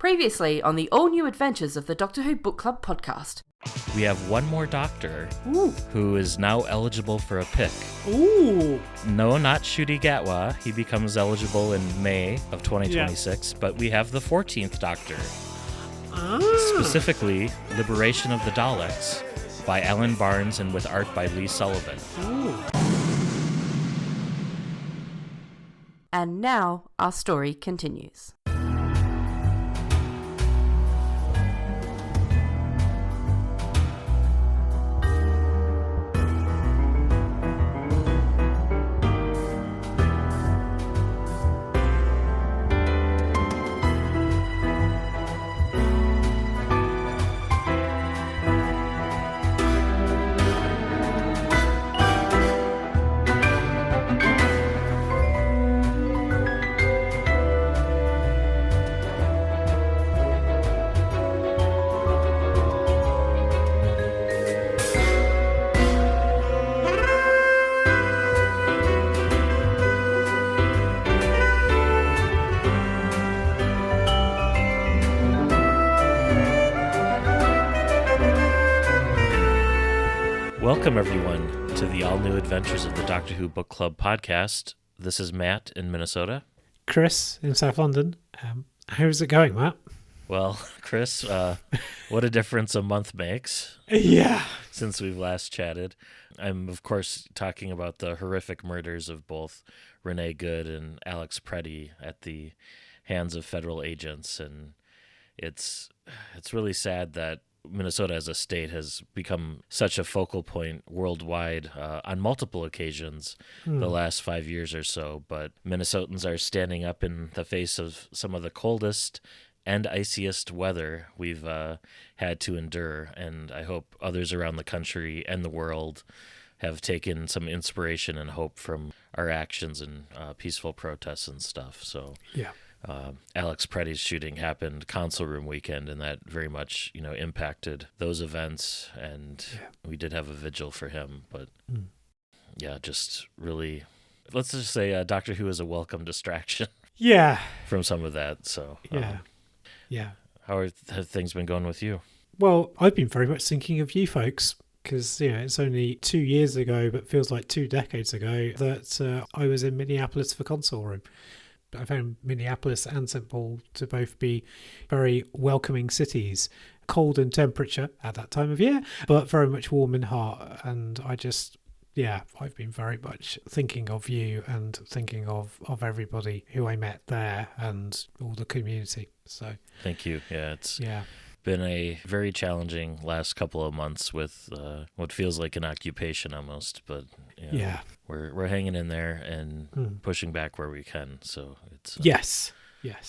Previously on the all-new adventures of the Doctor Who Book Club podcast. We have one more Doctor Ooh. who is now eligible for a pick. Ooh. No, not Ncuti Gatwa. He becomes eligible in May of 2026, but we have the 14th Doctor. Specifically, Liberation of the Daleks by Alan Barnes and with art by Lee Sullivan. Ooh. And now our story continues. Welcome, everyone, to the all-new adventures of the Doctor Who Book Club podcast. This is Matt in Minnesota. Chris in South London. How's it going, Matt? Well, Chris, what a difference a month makes. Yeah. Since we've last chatted. I'm, of course, talking about the horrific murders of both Renee Good and Alex Preddy at the hands of federal agents. And it's really sad that Minnesota as a state has become such a focal point worldwide on multiple occasions the last 5 years or so. But Minnesotans are standing up in the face of some of the coldest and iciest weather we've had to endure. And I hope others around the country and the world have taken some inspiration and hope from our actions and peaceful protests and stuff. So yeah. Alex Preddy's shooting happened console room weekend, and that very much, impacted those events. And we did have a vigil for him, but just really, let's just say Doctor Who is a welcome distraction. Yeah. From some of that. So yeah. How have things been going with you? Well, I've been very much thinking of you folks because it's only 2 years ago, but feels like 2 decades ago that I was in Minneapolis for console room. I found Minneapolis and St. Paul to both be very welcoming cities, cold in temperature at that time of year, but very much warm in heart. And I've been very much thinking of you and thinking of everybody who I met there and all the community. So thank you. Yeah, it's been a very challenging last couple of months with what feels like an occupation almost, but we're hanging in there and pushing back where we can. So it's yes.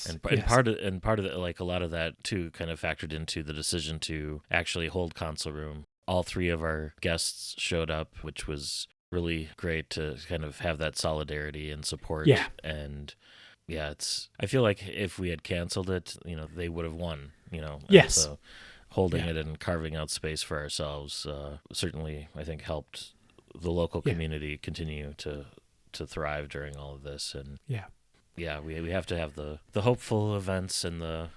And part of it, like a lot of that too, kind of factored into the decision to actually hold console room. All 3 of our guests showed up, which was really great to kind of have that solidarity and support. Yeah. And I feel like if we had canceled it, they would have won. Yes. So holding it and carving out space for ourselves certainly, I think, helped the local community continue to thrive during all of this. And we have to have the hopeful events and the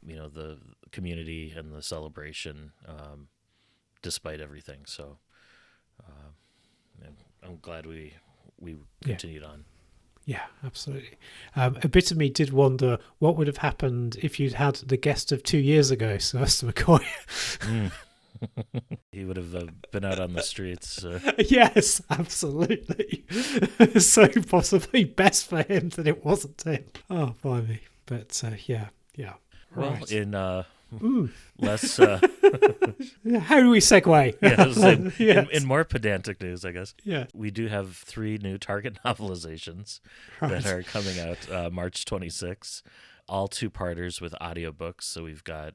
the community and the celebration despite everything. So I'm glad we continued on. Yeah, absolutely. A bit of me did wonder what would have happened if you'd had the guest of 2 years ago, Sylvester McCoy. He would have been out on the streets. Yes, absolutely. So possibly best for him that it wasn't him. Oh, blimey. But yeah. Well, right. in less... How do we segue? In more pedantic news, I guess. Yeah. We do have 3 new Target novelizations that are coming out March 26. All 2-parters with audiobooks. So we've got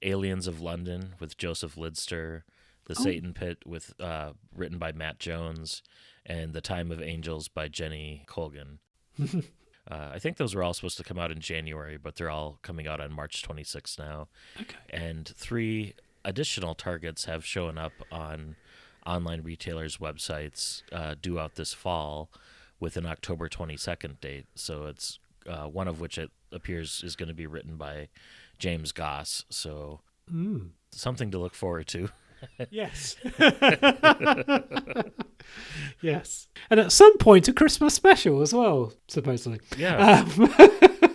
Aliens of London with Joseph Lidster, The Satan Pit with written by Matt Jones, and The Time of Angels by Jenny Colgan. I think those were all supposed to come out in January, but they're all coming out on March 26th now. Okay. And 3 additional targets have shown up on online retailers' websites due out this fall with an October 22nd date. So it's one of which it appears is going to be written by James Goss. So something to look forward to. Yes. Yes. And at some point, a Christmas special as well, supposedly. Yeah.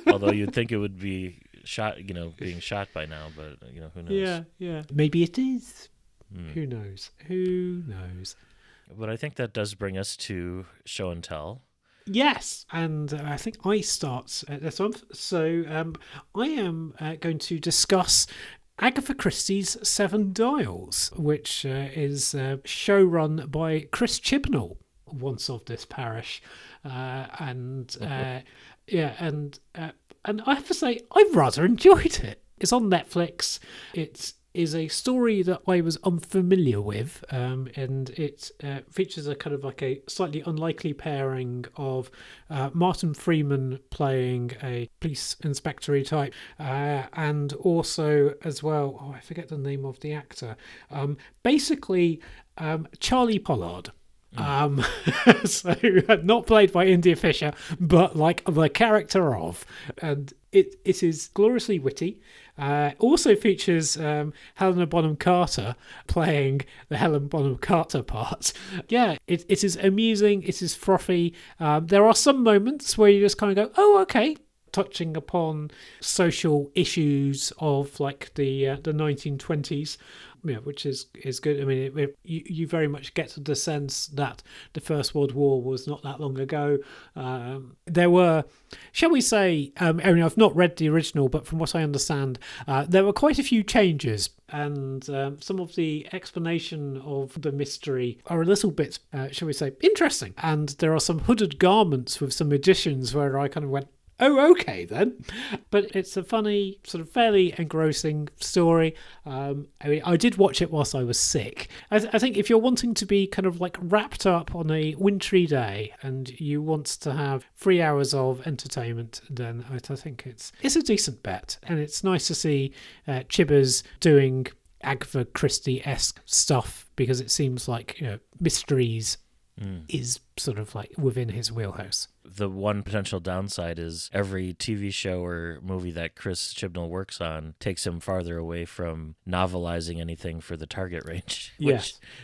Although you'd think it would be shot, being shot by now, but, who knows? Yeah. Maybe it is. Who knows? But I think that does bring us to show and tell. Yes, and I think I start this month. So I am going to discuss Agatha Christie's Seven Dials, which is a show run by Chris Chibnall, once of this parish, and I have to say I've rather enjoyed it. It's on Netflix. It is a story that I was unfamiliar with, and it features a kind of like a slightly unlikely pairing of Martin Freeman playing a police inspector type, and also as well, I forget the name of the actor, basically Charlie Pollard. So not played by India Fisher, but like the character of, and it is gloriously witty. Also features Helena Bonham Carter playing the Helen Bonham Carter part. Yeah, it is amusing. It is frothy. There are some moments where you just kind of go, oh, okay, touching upon social issues of like the 1920s. Yeah, which is good. I mean, you very much get the sense that the First World War was not that long ago. There were, shall we say, I mean, I've not read the original, but from what I understand, there were quite a few changes, and some of the explanation of the mystery are a little bit, shall we say, interesting. And there are some hooded garments with some additions where I kind of went, oh, okay then. But it's a funny, sort of fairly engrossing story. I mean, I did watch it whilst I was sick. I think if you're wanting to be kind of like wrapped up on a wintry day and you want to have 3 hours of entertainment, then I think it's a decent bet. And it's nice to see Chibbers doing Agatha Christie-esque stuff, because it seems like, mysteries is sort of like within his wheelhouse. The one potential downside is every TV show or movie that Chris Chibnall works on takes him farther away from novelizing anything for the target range,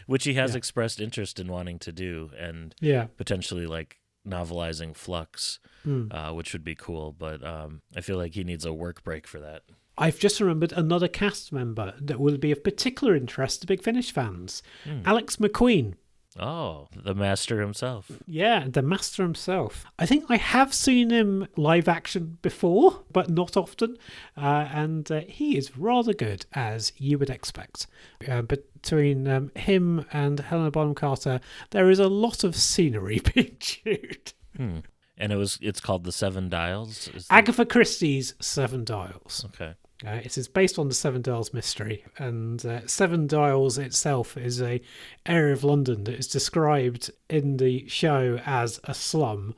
which he has expressed interest in wanting to do, and potentially like novelizing Flux, which would be cool. But I feel like he needs a work break for that. I've just remembered another cast member that will be of particular interest to Big Finish fans. Alex McQueen. Oh, the master himself. Yeah, the master himself. I think I have seen him live action before, but not often. And he is rather good, as you would expect. Between him and Helena Bonham Carter, there is a lot of scenery being chewed. And it's called The Seven Dials? Agatha Christie's Seven Dials. Okay. It is based on the Seven Dials mystery, and Seven Dials itself is a area of London that is described in the show as a slum,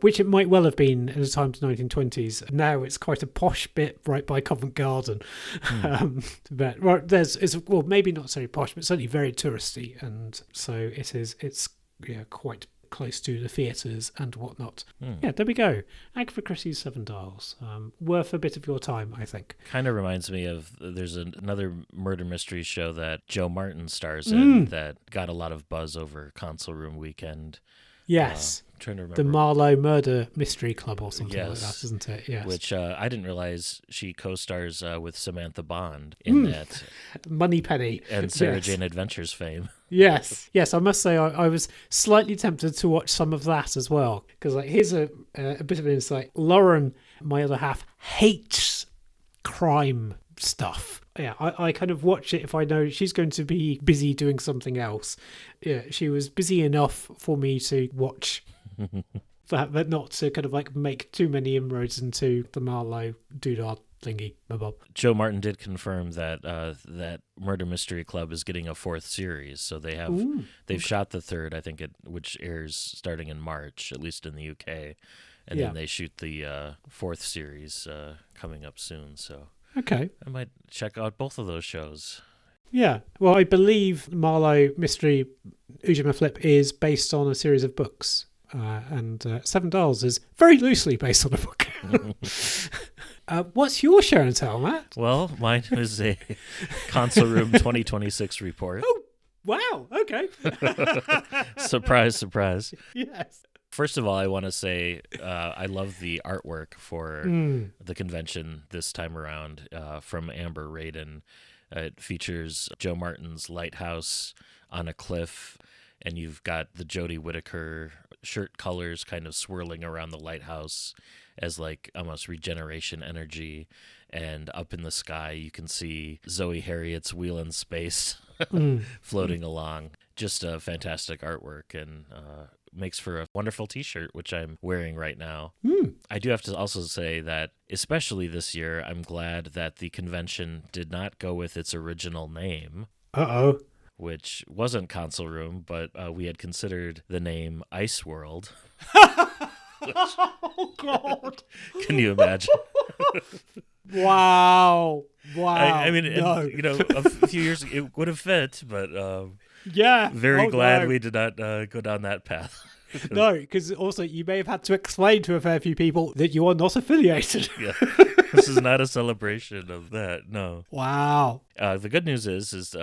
which it might well have been in the time of the 1920s. Now it's quite a posh bit right by Covent Garden. But it's maybe not so posh, but certainly very touristy, and so it's quite close to the theatres and whatnot. Yeah, there we go. Agatha Christie's Seven Dials. Worth a bit of your time, I think. Kind of reminds me of, there's another murder mystery show that Joe Martin stars in that got a lot of buzz over Console Room Weekend. Yes. I'm trying to remember. The Marlowe Murder Mystery Club or something like that, isn't it? Yes. Which I didn't realize she co-stars with Samantha Bond in that. Moneypenny. And Sarah Jane Adventures fame. Yes, I must say I was slightly tempted to watch some of that as well, because here's a bit of an insight. Lauren, my other half, hates crime stuff. Yeah, I kind of watch it if I know she's going to be busy doing something else. Yeah, she was busy enough for me to watch that, but not to kind of like make too many inroads into the Marlowe doodad thingy. Bob. Joe Martin did confirm that that Murder Mystery Club is getting a fourth series, so they've shot the third, I think, which airs starting in March, at least in the UK, and then they shoot the fourth series coming up soon. So okay, I might check out both of those shows. Yeah. Well, I believe Marlowe Mystery Ujima Flip is based on a series of books. And Seven Dials is very loosely based on a book. What's your show and tell, Matt? Well, mine is a Console Room 2026 report. Oh, wow. Okay. Surprise, surprise. Yes. First of all, I want to say I love the artwork for the convention this time around from Amber Radin. It features Joe Martin's lighthouse on a cliff, and you've got the Jodie Whittaker shirt colors kind of swirling around the lighthouse as like almost regeneration energy. And up in the sky, you can see Zoe Harriet's Wheel in Space floating along. Just a fantastic artwork, and makes for a wonderful T-shirt, which I'm wearing right now. I do have to also say that, especially this year, I'm glad that the convention did not go with its original name. Uh-oh. Which wasn't Console Room, but we had considered the name Ice World. Oh, God. Can you imagine? Wow. I mean, no. and, a few years it would have fit, but Yeah. very glad no. we did not go down that path. No, because also you may have had to explain to a fair few people that you are not affiliated. Yeah, this is not a celebration of that. No. Wow. The good news is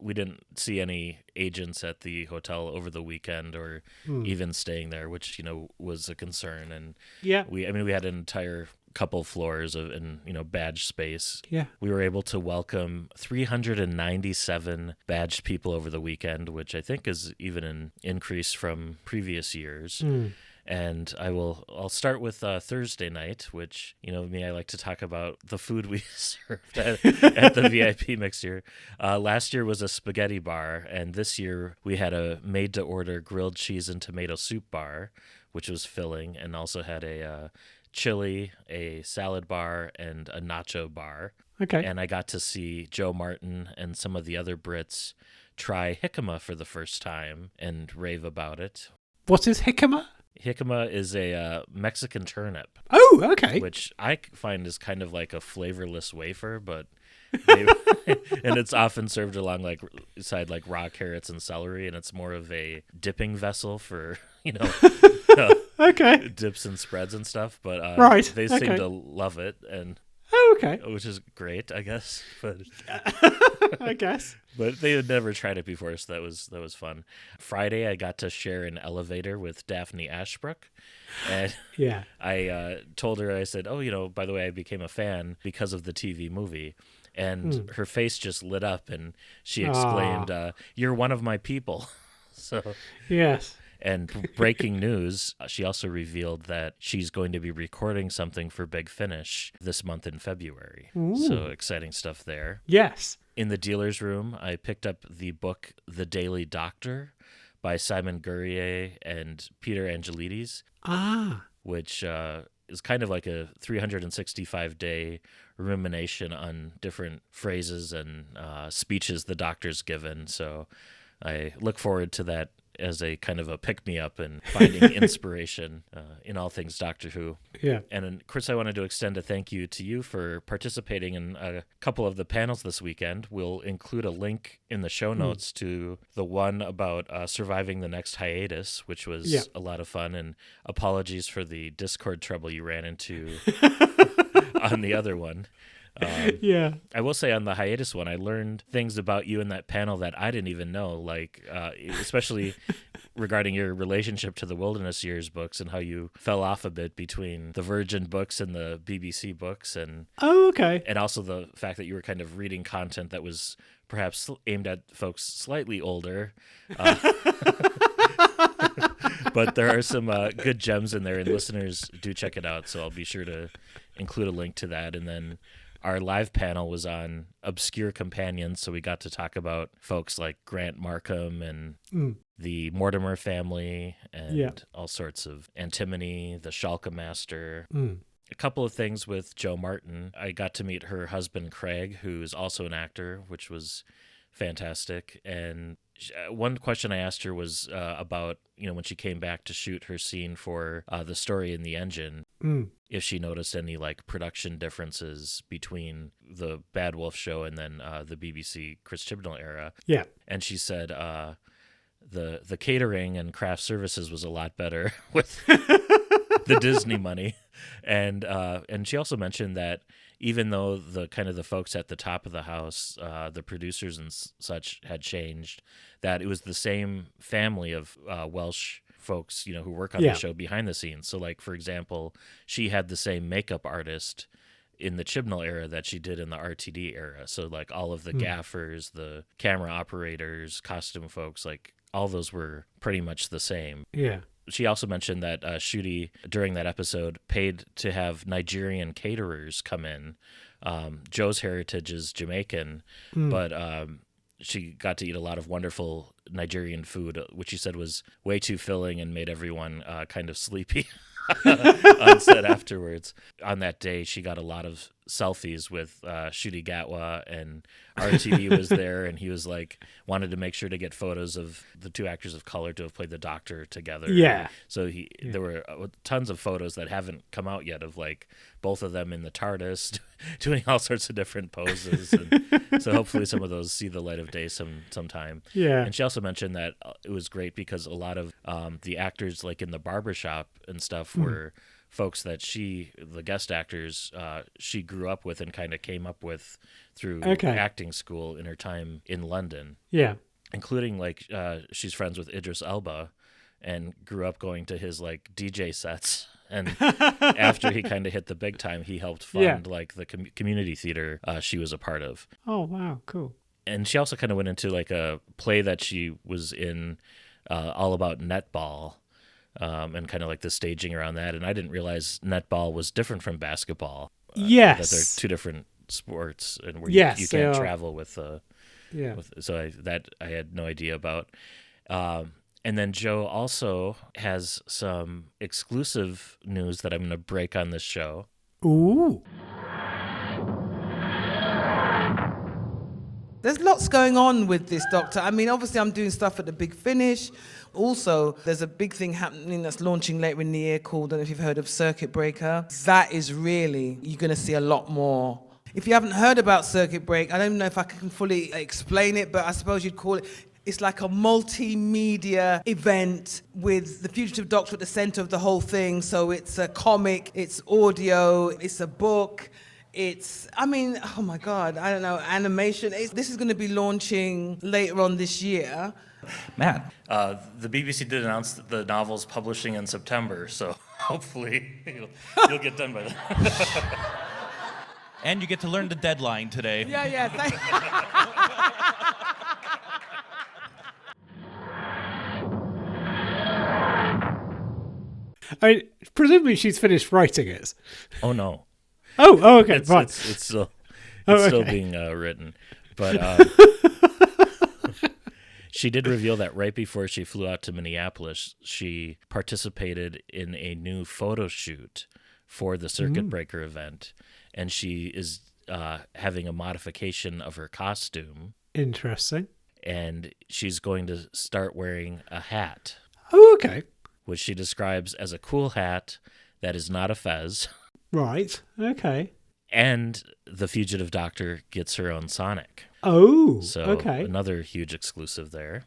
we didn't see any agents at the hotel over the weekend or even staying there, which was a concern. And Yeah. we had an entire couple floors of badge space. Yeah. We were able to welcome 397 badged people over the weekend, which I think is even an increase from previous years. And I'll start with Thursday night, which, me, I like to talk about the food we served at the VIP mixer. Last year was a spaghetti bar, and this year we had a made-to-order grilled cheese and tomato soup bar, which was filling, and also had a chili, a salad bar, and a nacho bar. Okay. And I got to see Joe Martin and some of the other Brits try jicama for the first time and rave about it. What is jicama? Jicama is a Mexican turnip. Oh, okay. Which I find is kind of like a flavorless wafer, but and it's often served along side raw carrots and celery, and it's more of a dipping vessel for Okay. dips and spreads and stuff. But Right. they Okay. seem to love it, and Oh, okay. which is great, I guess. But I guess. But they had never tried it before, so that was fun. Friday, I got to share an elevator with Daphne Ashbrook, and Yeah. I told her, I said, "Oh, by the way, I became a fan because of the TV movie," and her face just lit up, and she exclaimed, "You're one of my people." So. Yes. And breaking news, she also revealed that she's going to be recording something for Big Finish this month in February. Ooh. So exciting stuff there. Yes. In the dealer's room, I picked up the book The Daily Doctor by Simon Gurrier and Peter Angelides, which is kind of like a 365-day rumination on different phrases and speeches the doctor's given. So I look forward to that as a kind of a pick-me-up and finding inspiration in all things Doctor Who. Yeah. And Chris, I wanted to extend a thank you to you for participating in a couple of the panels this weekend. We'll include a link in the show notes to the one about surviving the next hiatus, which was a lot of fun. And apologies for the Discord trouble you ran into on the other one. Yeah. I will say on the hiatus one, I learned things about you in that panel that I didn't even know, especially regarding your relationship to the Wilderness Years books and how you fell off a bit between the Virgin books and the BBC books. And okay. And also the fact that you were kind of reading content that was perhaps aimed at folks slightly older. But there are some good gems in there, and listeners do check it out. So I'll be sure to include a link to that. And then our live panel was on obscure companions, so we got to talk about folks like Grant Markham and the Mortimer family and all sorts of antimony, the Schalke Master. A couple of things with Joe Martin. I got to meet her husband, Craig, who's also an actor, which was fantastic. And one question I asked her was about, when she came back to shoot her scene for the story in the engine, if she noticed any production differences between the Bad Wolf show and then the BBC Chris Chibnall era. Yeah. And she said the catering and craft services was a lot better with the Disney money. And she also mentioned that even though the folks at the top of the house, the producers and such had changed, that it was the same family of Welsh folks, who work on the show behind the scenes. So, like, for example, she had the same makeup artist in the Chibnall era that she did in the RTD era. So, like, all of the gaffers, the camera operators, costume folks, like, all those were pretty much the same. Yeah. She also mentioned that Ncuti, during that episode, paid to have Nigerian caterers come in. Joe's heritage is Jamaican, but she got to eat a lot of wonderful Nigerian food, which she said was way too filling and made everyone kind of sleepy on set afterwards. On that day, she got a lot of selfies with Ncuti Gatwa, and RTD was there, and he was like, wanted to make sure to get photos of the two actors of color to have played the Doctor together. Yeah. So there were tons of photos that haven't come out yet of like both of them in the TARDIS doing all sorts of different poses. And so hopefully some of those see the light of day sometime. Yeah. And she also mentioned that it was great because a lot of the actors like in the barbershop and stuff were folks that the guest actors, she grew up with and kind of came up with through acting school in her time in London. Yeah. Including like she's friends with Idris Elba and grew up going to his like DJ sets. And after he kind of hit the big time, he helped fund like the community theater she was a part of. Oh, wow. Cool. And she also kind of went into like a play that she was in all about netball. And kind of like the staging around that. And I didn't realize netball was different from basketball. Yes. That they're two different sports and where you can't travel with. So I had no idea about. And then Joe also has some exclusive news that I'm going to break on this show. Ooh. There's lots going on with this, Doctor. I mean, obviously I'm doing stuff at the Big Finish. Also, there's a big thing happening that's launching later in the year called, I don't know if you've heard of Circuit Breaker. That is really, you're going to see a lot more. If you haven't heard about Circuit Break, I don't know if I can fully explain it, but I suppose you'd call it, it's like a multimedia event with the Fugitive Doctor at the center of the whole thing. So it's a comic, it's audio, it's a book. Oh my God, I don't know, animation. This is going to be launching later on this year. Matt. The BBC did announce that the novel's publishing in September, so hopefully you'll get done by then. And you get to learn the deadline today. Yeah. I mean, presumably she's finished writing it. Oh, no. Oh, okay, fine. It's still okay. being written. But she did reveal that right before she flew out to Minneapolis, she participated in a new photo shoot for the Circuit Breaker event, and she is having a modification of her costume. Interesting. And she's going to start wearing a hat. Oh, okay. Which she describes as a cool hat that is not a fez. Right. Okay. And the Fugitive Doctor gets her own Sonic. Oh, so okay. Another huge exclusive there.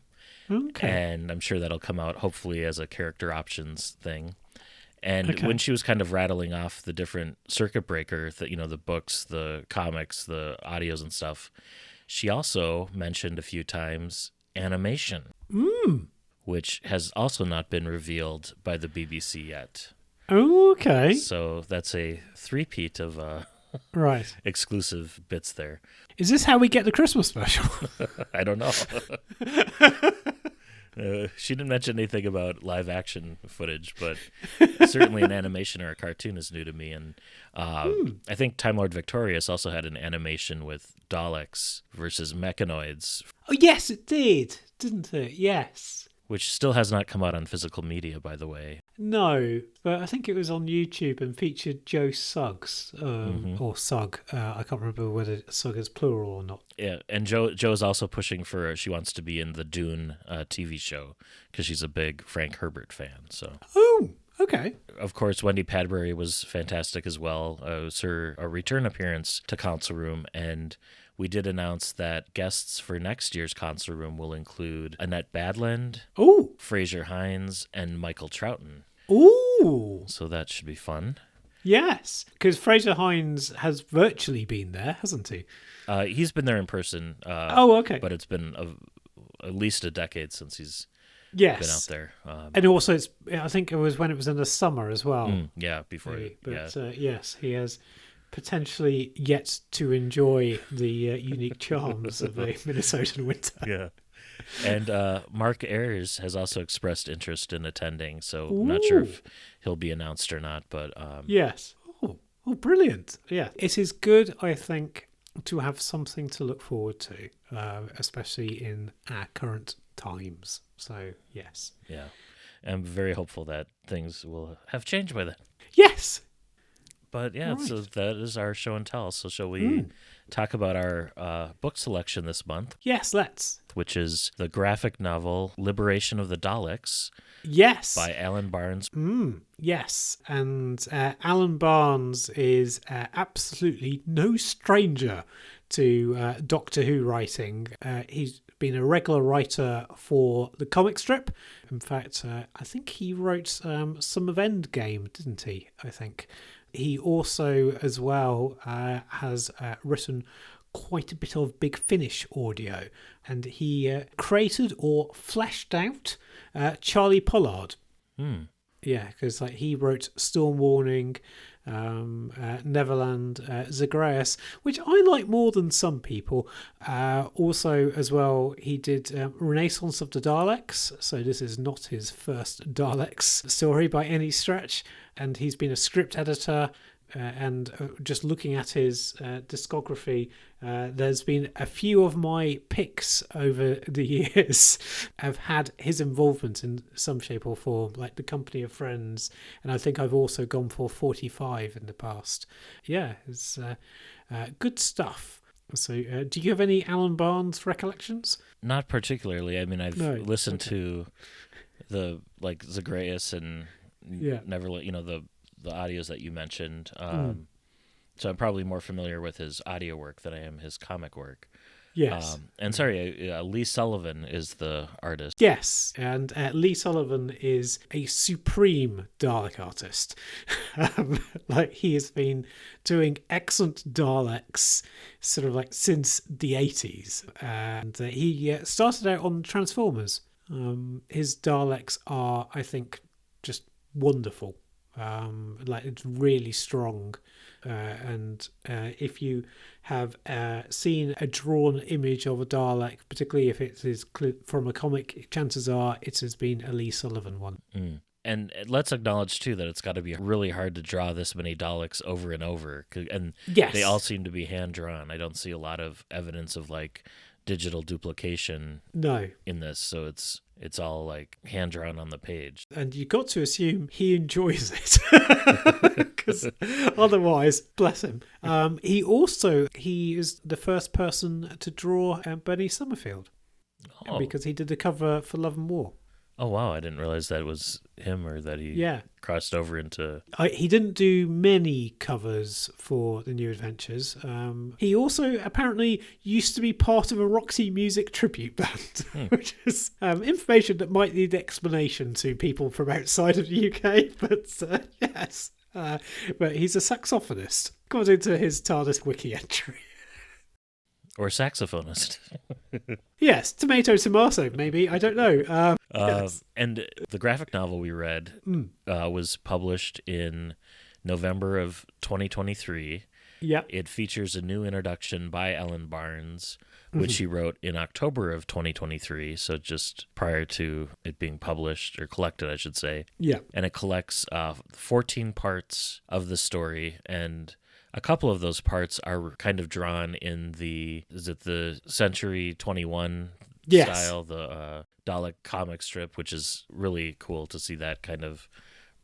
Okay. And I'm sure that'll come out hopefully as a character options thing. And Okay. when she was kind of rattling off the different Circuit Breaker, the books, the comics, the audios and stuff, she also mentioned a few times animation, which has also not been revealed by the BBC yet. Oh, okay. So that's a three-peat of Right. exclusive bits there. Is this how we get the Christmas special? I don't know. She didn't mention anything about live action footage, but certainly an animation or a cartoon is new to me. And I think Time Lord Victorious also had an animation with Daleks versus Mechanoids. Oh, yes, it did, didn't it? Yes. Which still has not come out on physical media, by the way. No, but I think it was on YouTube and featured Joe Suggs, or Sugg. I can't remember whether Sugg is plural or not. Yeah, and Joe's also pushing for, she wants to be in the Dune TV show because she's a big Frank Herbert fan. So. Oh, okay. Of course, Wendy Padbury was fantastic as well. It was her return appearance to Council Room, and we did announce that guests for next year's Council Room will include Annette Badland, Oh, Fraser Hines, and Michael Troughton. ooh, Ooh. So that should be fun. Yes, because Fraser Hines has virtually been there, hasn't he? He's been there in person. Okay. But it's been at least a decade since he's Yes. been out there. And also, I think it was when it was in the summer as well. Yeah, before. Yes, he has potentially yet to enjoy the unique charms of a Minnesotan winter. Yeah. And Mark Ayers has also expressed interest in attending, so I'm not sure if he'll be announced or not. But Yes. Oh, brilliant. Yeah. It is good, I think, to have something to look forward to, especially in our current times. So, yes. Yeah. I'm very hopeful that things will have changed by then. Yes. But yeah, Right. so that is our show and tell. So shall we talk about our book selection this month, Yes, let's. which is the graphic novel Liberation of the Daleks Yes. by Alan Barnes. Yes. And Alan Barnes is absolutely no stranger to Doctor Who writing. He's been a regular writer for the comic strip. In fact, I think he wrote some of Endgame, didn't he? I think. He also, as well, has written quite a bit of Big Finish audio, and he created or fleshed out Charlie Pollard. Yeah, because he wrote Storm Warning, Neverland, Zagreus, which I like more than some people. Also, as well, he did Renaissance of the Daleks, so this is not his first Daleks story by any stretch, and he's been a script editor. And just looking at his discography, there's been a few of my picks over the years have had his involvement in some shape or form, like The Company of Friends, and I think I've also gone for 45 in the past. Yeah, it's good stuff. So, do you have any Alan Barnes recollections? Not particularly. I mean, I've listened to the Zagreus and Neverland, the audios that you mentioned. So I'm probably more familiar with his audio work than I am his comic work. Yes. And sorry, Lee Sullivan is the artist. Yes, and Lee Sullivan is a supreme Dalek artist. He has been doing excellent Daleks sort of since the 80s. And he started out on Transformers. His Daleks are, I think, just wonderful. It's really strong, and if you have seen a drawn image of a Dalek, particularly if it is from a comic, chances are it has been a Lee Sullivan one. And let's acknowledge too that it's got to be really hard to draw this many Daleks over and over, and yes, they all seem to be hand drawn. I don't see a lot of evidence of digital duplication in this, so it's all hand drawn on the page. And you got to assume he enjoys it, because otherwise, bless him. He is the first person to draw Bernie Summerfield, because he did the cover for Love and War. Oh wow, I didn't realize that was him, or that he crossed over into... He didn't do many covers for the New Adventures. He also apparently used to be part of a Roxy Music tribute band, which is information that might need explanation to people from outside of the UK, but yes. But he's a saxophonist, according to his TARDIS wiki entry. Or saxophonist. Yes, tomato, maybe. I don't know. Yes. And the graphic novel we read was published in November of 2023. Yeah. It features a new introduction by Alan Barnes, which he wrote in October of 2023, so just prior to it being published, or collected, I should say. Yeah. And it collects 14 parts of the story, and a couple of those parts are kind of drawn in the Century 21 style, the Dalek comic strip, which is really cool to see that kind of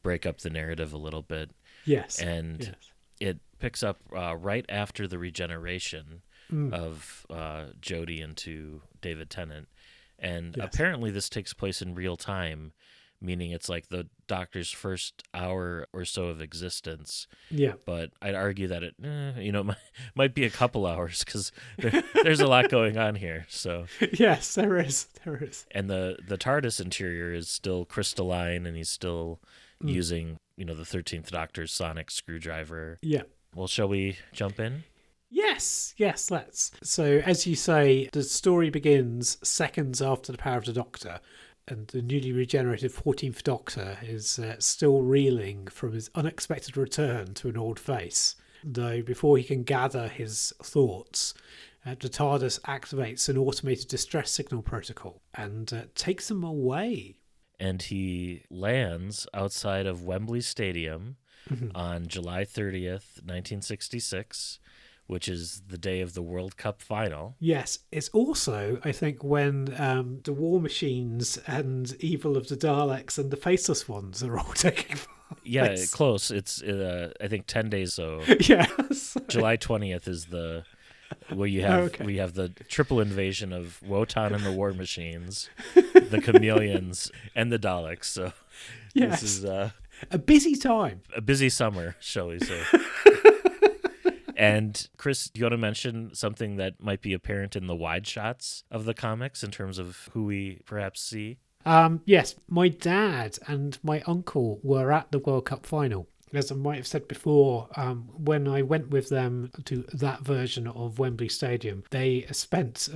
break up the narrative a little bit. Yes. And it picks up right after the regeneration of Jodie into David Tennant. And apparently this takes place in real time, meaning it's the Doctor's first hour or so of existence. Yeah. But I'd argue that it might be a couple hours, because there's a lot going on here. So yes, there is. And the TARDIS interior is still crystalline, and he's still using the 13th Doctor's sonic screwdriver. Yeah. Well, shall we jump in? Yes, let's. So, as you say, the story begins seconds after the power of the Doctor, and the newly regenerated 14th Doctor is still reeling from his unexpected return to an old face. Though before he can gather his thoughts, the TARDIS activates an automated distress signal protocol and takes him away. And he lands outside of Wembley Stadium on July 30th, 1966, which is the day of the World Cup final. Yes, it's also, I think, when the War Machines and Evil of the Daleks and the Faceless Ones are all taking place. Yeah, close. It's, I think, 10 days. So Yes. July 20th is where you have we have the triple invasion of Wotan and the War Machines, the Chameleons, and the Daleks. So Yes. this is a busy time. a busy summer, shall we say. And Chris, do you want to mention something that might be apparent in the wide shots of the comics in terms of who we perhaps see? Yes, my dad and my uncle were at the World Cup final. As I might have said before, when I went with them to that version of Wembley Stadium, they spent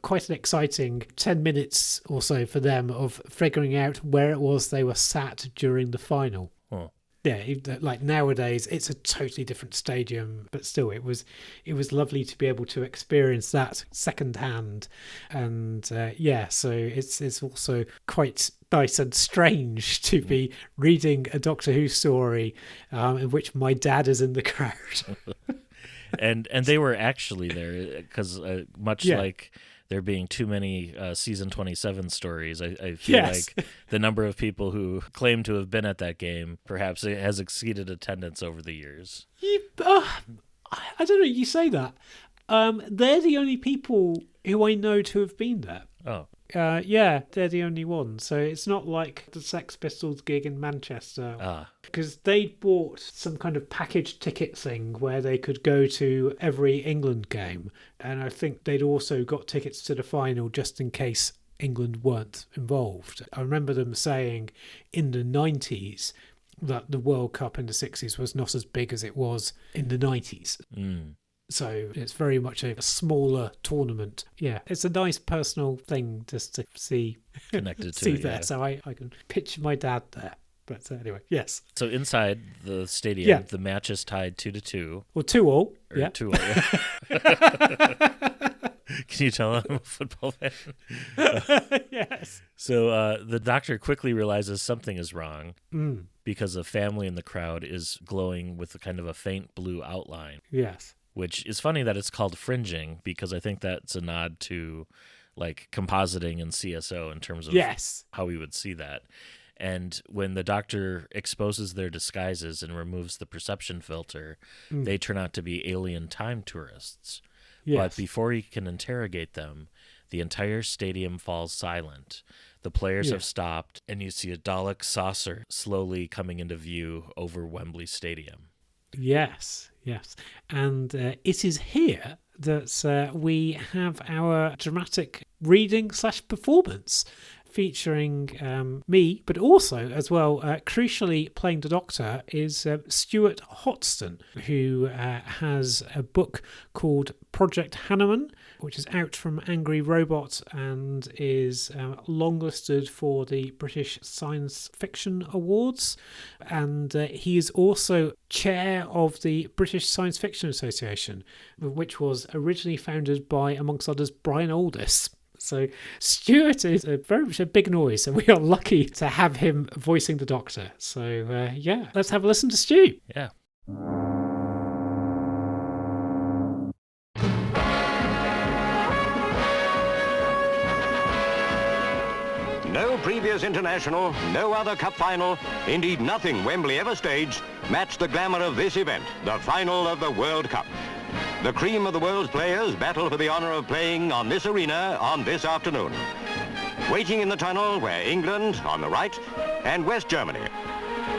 quite an exciting 10 minutes or so for them of figuring out where it was they were sat during the final. Huh. Yeah, like nowadays, it's a totally different stadium, but still, it was lovely to be able to experience that secondhand, and so it's also quite nice and strange to be reading a Doctor Who story in which my dad is in the crowd. and they were actually there because much like there being too many season 27 stories, I feel like the number of people who claim to have been at that game perhaps it has exceeded attendance over the years. I don't know, you say that. They're the only people who I know to have been there. Oh. Yeah, they're the only ones. So it's not like the Sex Pistols gig in Manchester. Because they bought some kind of package ticket thing where they could go to every England game. And I think they'd also got tickets to the final just in case England weren't involved. I remember them saying in the 90s that the World Cup in the 60s was not as big as it was in the 90s. So it's very much a smaller tournament. Yeah, it's a nice personal thing just to see Connected to see it, there. yeah. So I can picture my dad there. But anyway, yes. So inside the stadium, the match is tied 2-2. Well, 2-2. Or Yeah. 2-2. Can you tell I'm a football fan? Yes. So the Doctor quickly realizes something is wrong because a family in the crowd is glowing with a kind of a faint blue outline. Yes. Which is funny that it's called fringing because I think that's a nod to like compositing and CSO in terms of how we would see that. And when the Doctor exposes their disguises and removes the perception filter, they turn out to be alien time tourists. Yes. But before he can interrogate them, the entire stadium falls silent. The players have stopped, and you see a Dalek saucer slowly coming into view over Wembley Stadium. Yes. And it is here that we have our dramatic reading/performance featuring me, but also as well, crucially playing the Doctor is Stuart Hotston, who has a book called Project Hanneman, which is out from Angry Robot and is longlisted for the British Science Fiction Awards. And he is also chair of the British Science Fiction Association, which was originally founded by, amongst others, Brian Aldiss. So Stuart is very much a big noise, and we are lucky to have him voicing the Doctor. So let's have a listen to Stu. Yeah. No previous international, no other cup final, indeed nothing Wembley ever staged, matched the glamour of this event, the final of the World Cup. The cream of the world's players battle for the honour of playing on this arena on this afternoon. Waiting in the tunnel were England on the right and West Germany.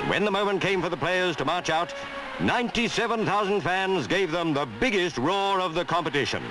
When the moment came for the players to march out, 97,000 fans gave them the biggest roar of the competition.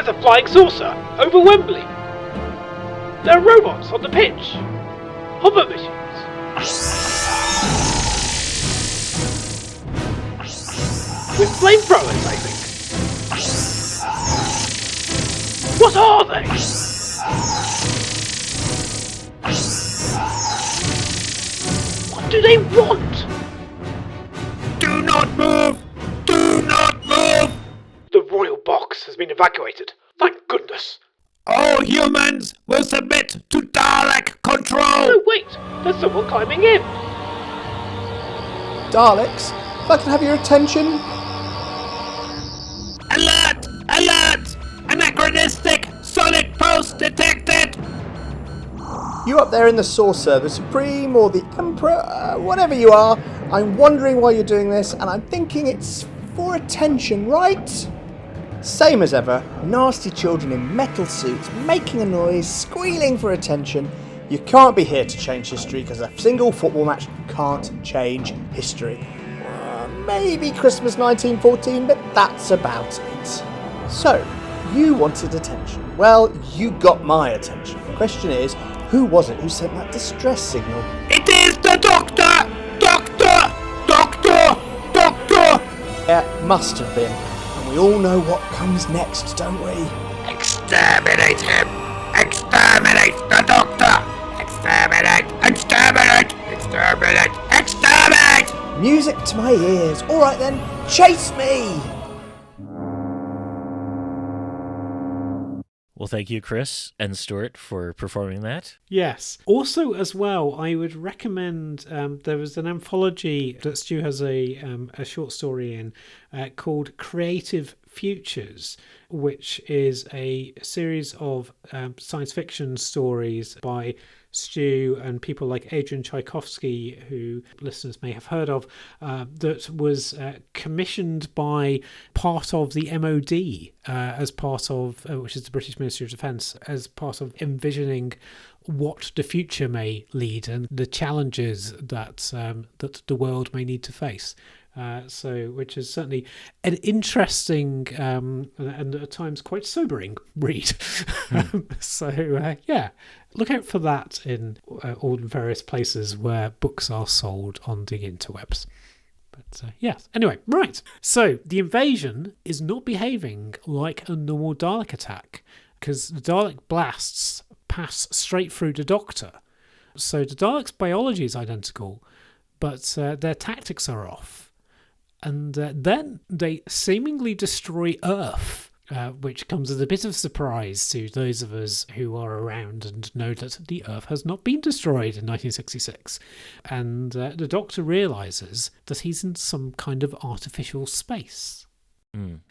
There's a flying saucer over Wembley. There are robots on the pitch. Hover machines. With flamethrowers, I think. What are they? What do they want? Do not move! Do not move! The royal box has been evacuated. Thank goodness. All humans will submit to Dalek control! Oh, wait. There's someone climbing in. Daleks, if I can have your attention. Alert! Alert! Anachronistic sonic pulse detected! You up there in the saucer, the Supreme or the Emperor, whatever you are, I'm wondering why you're doing this, and I'm thinking it's for attention, right? Same as ever, nasty children in metal suits, making a noise, squealing for attention. You can't be here to change history, because a single football match can't change history. Maybe Christmas 1914, but that's about it. So, you wanted attention. Well, you got my attention. The question is, who was it who sent that distress signal? It is the Doctor! Doctor! Doctor! Doctor! It must have been. And we all know what comes next, don't we? Exterminate him! Exterminate the Doctor! Exterminate! Exterminate! Exterminate! Exterminate! Music to my ears. All right then, chase me! Well, thank you, Chris and Stuart, for performing that. Yes. Also, as well, I would recommend. There was an anthology that Stu has a short story in called "Creative Futures," which is a series of science fiction stories by Stu and people like Adrian Tchaikovsky, who listeners may have heard of, that was commissioned by part of the MOD as part of, which is the British Ministry of Defence, as part of envisioning what the future may lead and the challenges that that the world may need to face. Which is certainly an interesting and at times quite sobering read. Yeah, look out for that in all the various places where books are sold on the interwebs. But yes, anyway, right. So the invasion is not behaving like a normal Dalek attack because the Dalek blasts pass straight through the Doctor. So the Dalek's biology is identical, but their tactics are off. And then they seemingly destroy Earth, which comes as a bit of surprise to those of us who are around and know that the Earth has not been destroyed in 1966. And the Doctor realises that he's in some kind of artificial space.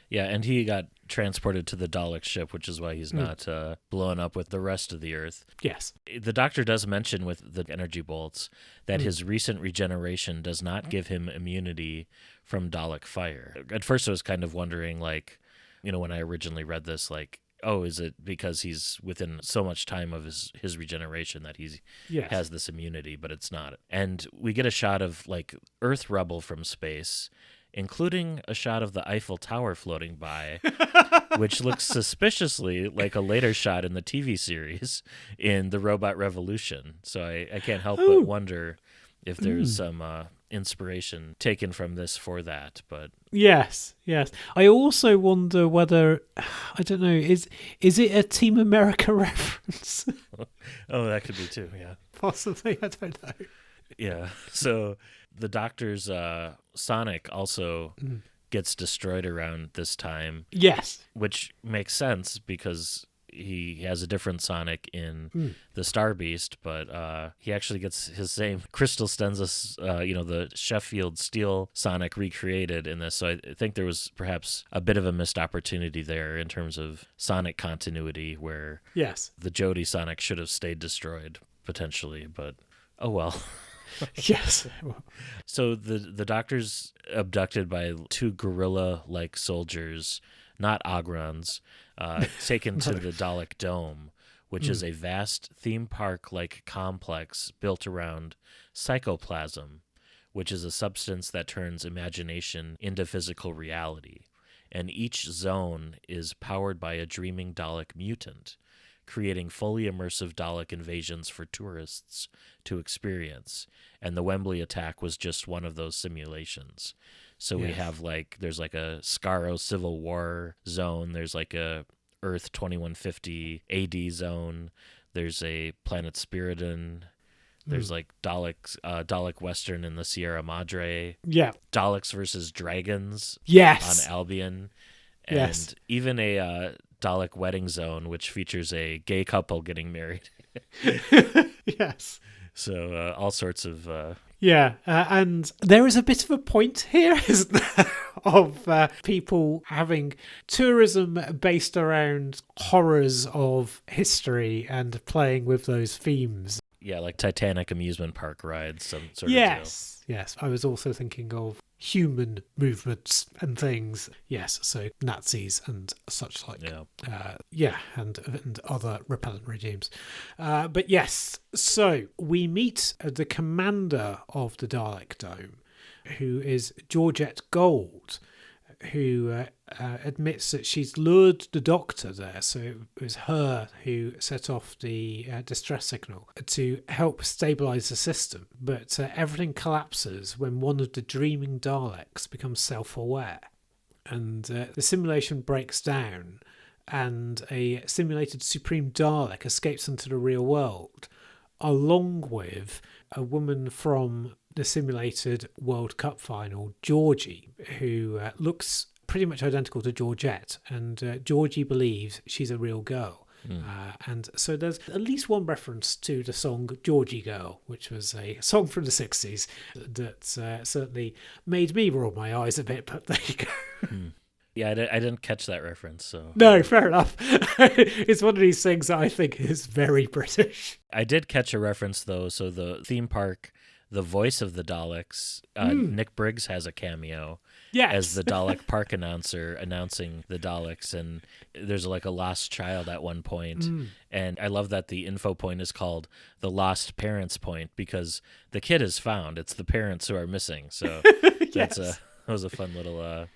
Yeah, and he got transported to the Dalek ship, which is why he's not blown up with the rest of the Earth. Yes. The Doctor does mention with the energy bolts that his recent regeneration does not give him immunity from Dalek fire. At first I was kind of wondering, like, you know, when I originally read this, like, oh, is it because he's within so much time of his regeneration that he has this immunity, but it's not. And we get a shot of, like, Earth rubble from space, including a shot of the Eiffel Tower floating by, which looks suspiciously like a later shot in the TV series in The Robot Revolution. So I can't help but wonder if there's some inspiration taken from this for that. But yes. I also wonder whether, I don't know, is it a Team America reference? Oh, that could be too, yeah. Possibly, I don't know. Yeah, so the Doctor's Sonic also gets destroyed around this time. Yes. Which makes sense because he has a different Sonic in the Star Beast, but he actually gets his same Crystal Stensis, the Sheffield Steel Sonic recreated in this. So I think there was perhaps a bit of a missed opportunity there in terms of Sonic continuity where the Jodie Sonic should have stayed destroyed potentially, but oh well. Yes. So the Doctor's abducted by two gorilla-like soldiers, not Ogrons, taken to the Dalek Dome, which is a vast theme park-like complex built around psychoplasm, which is a substance that turns imagination into physical reality. and each zone is powered by a dreaming Dalek mutant, creating fully immersive Dalek invasions for tourists to experience. And the Wembley attack was just one of those simulations. So we have there's like a Skaro Civil War zone, there's like a Earth 2150 AD zone, there's a Planet Spiridon, there's like Dalek Western in the Sierra Madre. Yeah. Daleks versus Dragons. Yes. On Albion. And even a Dalek wedding zone, which features a gay couple getting married. Yes. So all sorts of... and there is a bit of a point here, isn't there, of people having tourism based around horrors of history and playing with those themes. Yeah, like Titanic amusement park rides, some sort of Yes. I was also thinking of human movements and things. Yes, so Nazis and such like. And other repellent regimes. But yes, so we meet the commander of the Dalek Dome, who is Georgette Gold, who admits that she's lured the Doctor there, so it was her who set off the distress signal to help stabilise the system. But everything collapses when one of the dreaming Daleks becomes self-aware. And the simulation breaks down, and a simulated Supreme Dalek escapes into the real world, along with a woman from the simulated World Cup final, Georgie, who looks pretty much identical to Georgette, and Georgie believes she's a real girl. And so there's at least one reference to the song Georgie Girl, which was a song from the 60s that certainly made me roll my eyes a bit, but there you go. Yeah, I didn't catch that reference. So No, fair enough. It's one of these things that I think is very British. I did catch a reference, though. So the theme park, the voice of the Daleks, Nick Briggs has a cameo as the Dalek park announcer announcing the Daleks, and there's like a lost child at one point. And I love that the info point is called the Lost Parents Point, because the kid is found. It's the parents who are missing. So that was a fun little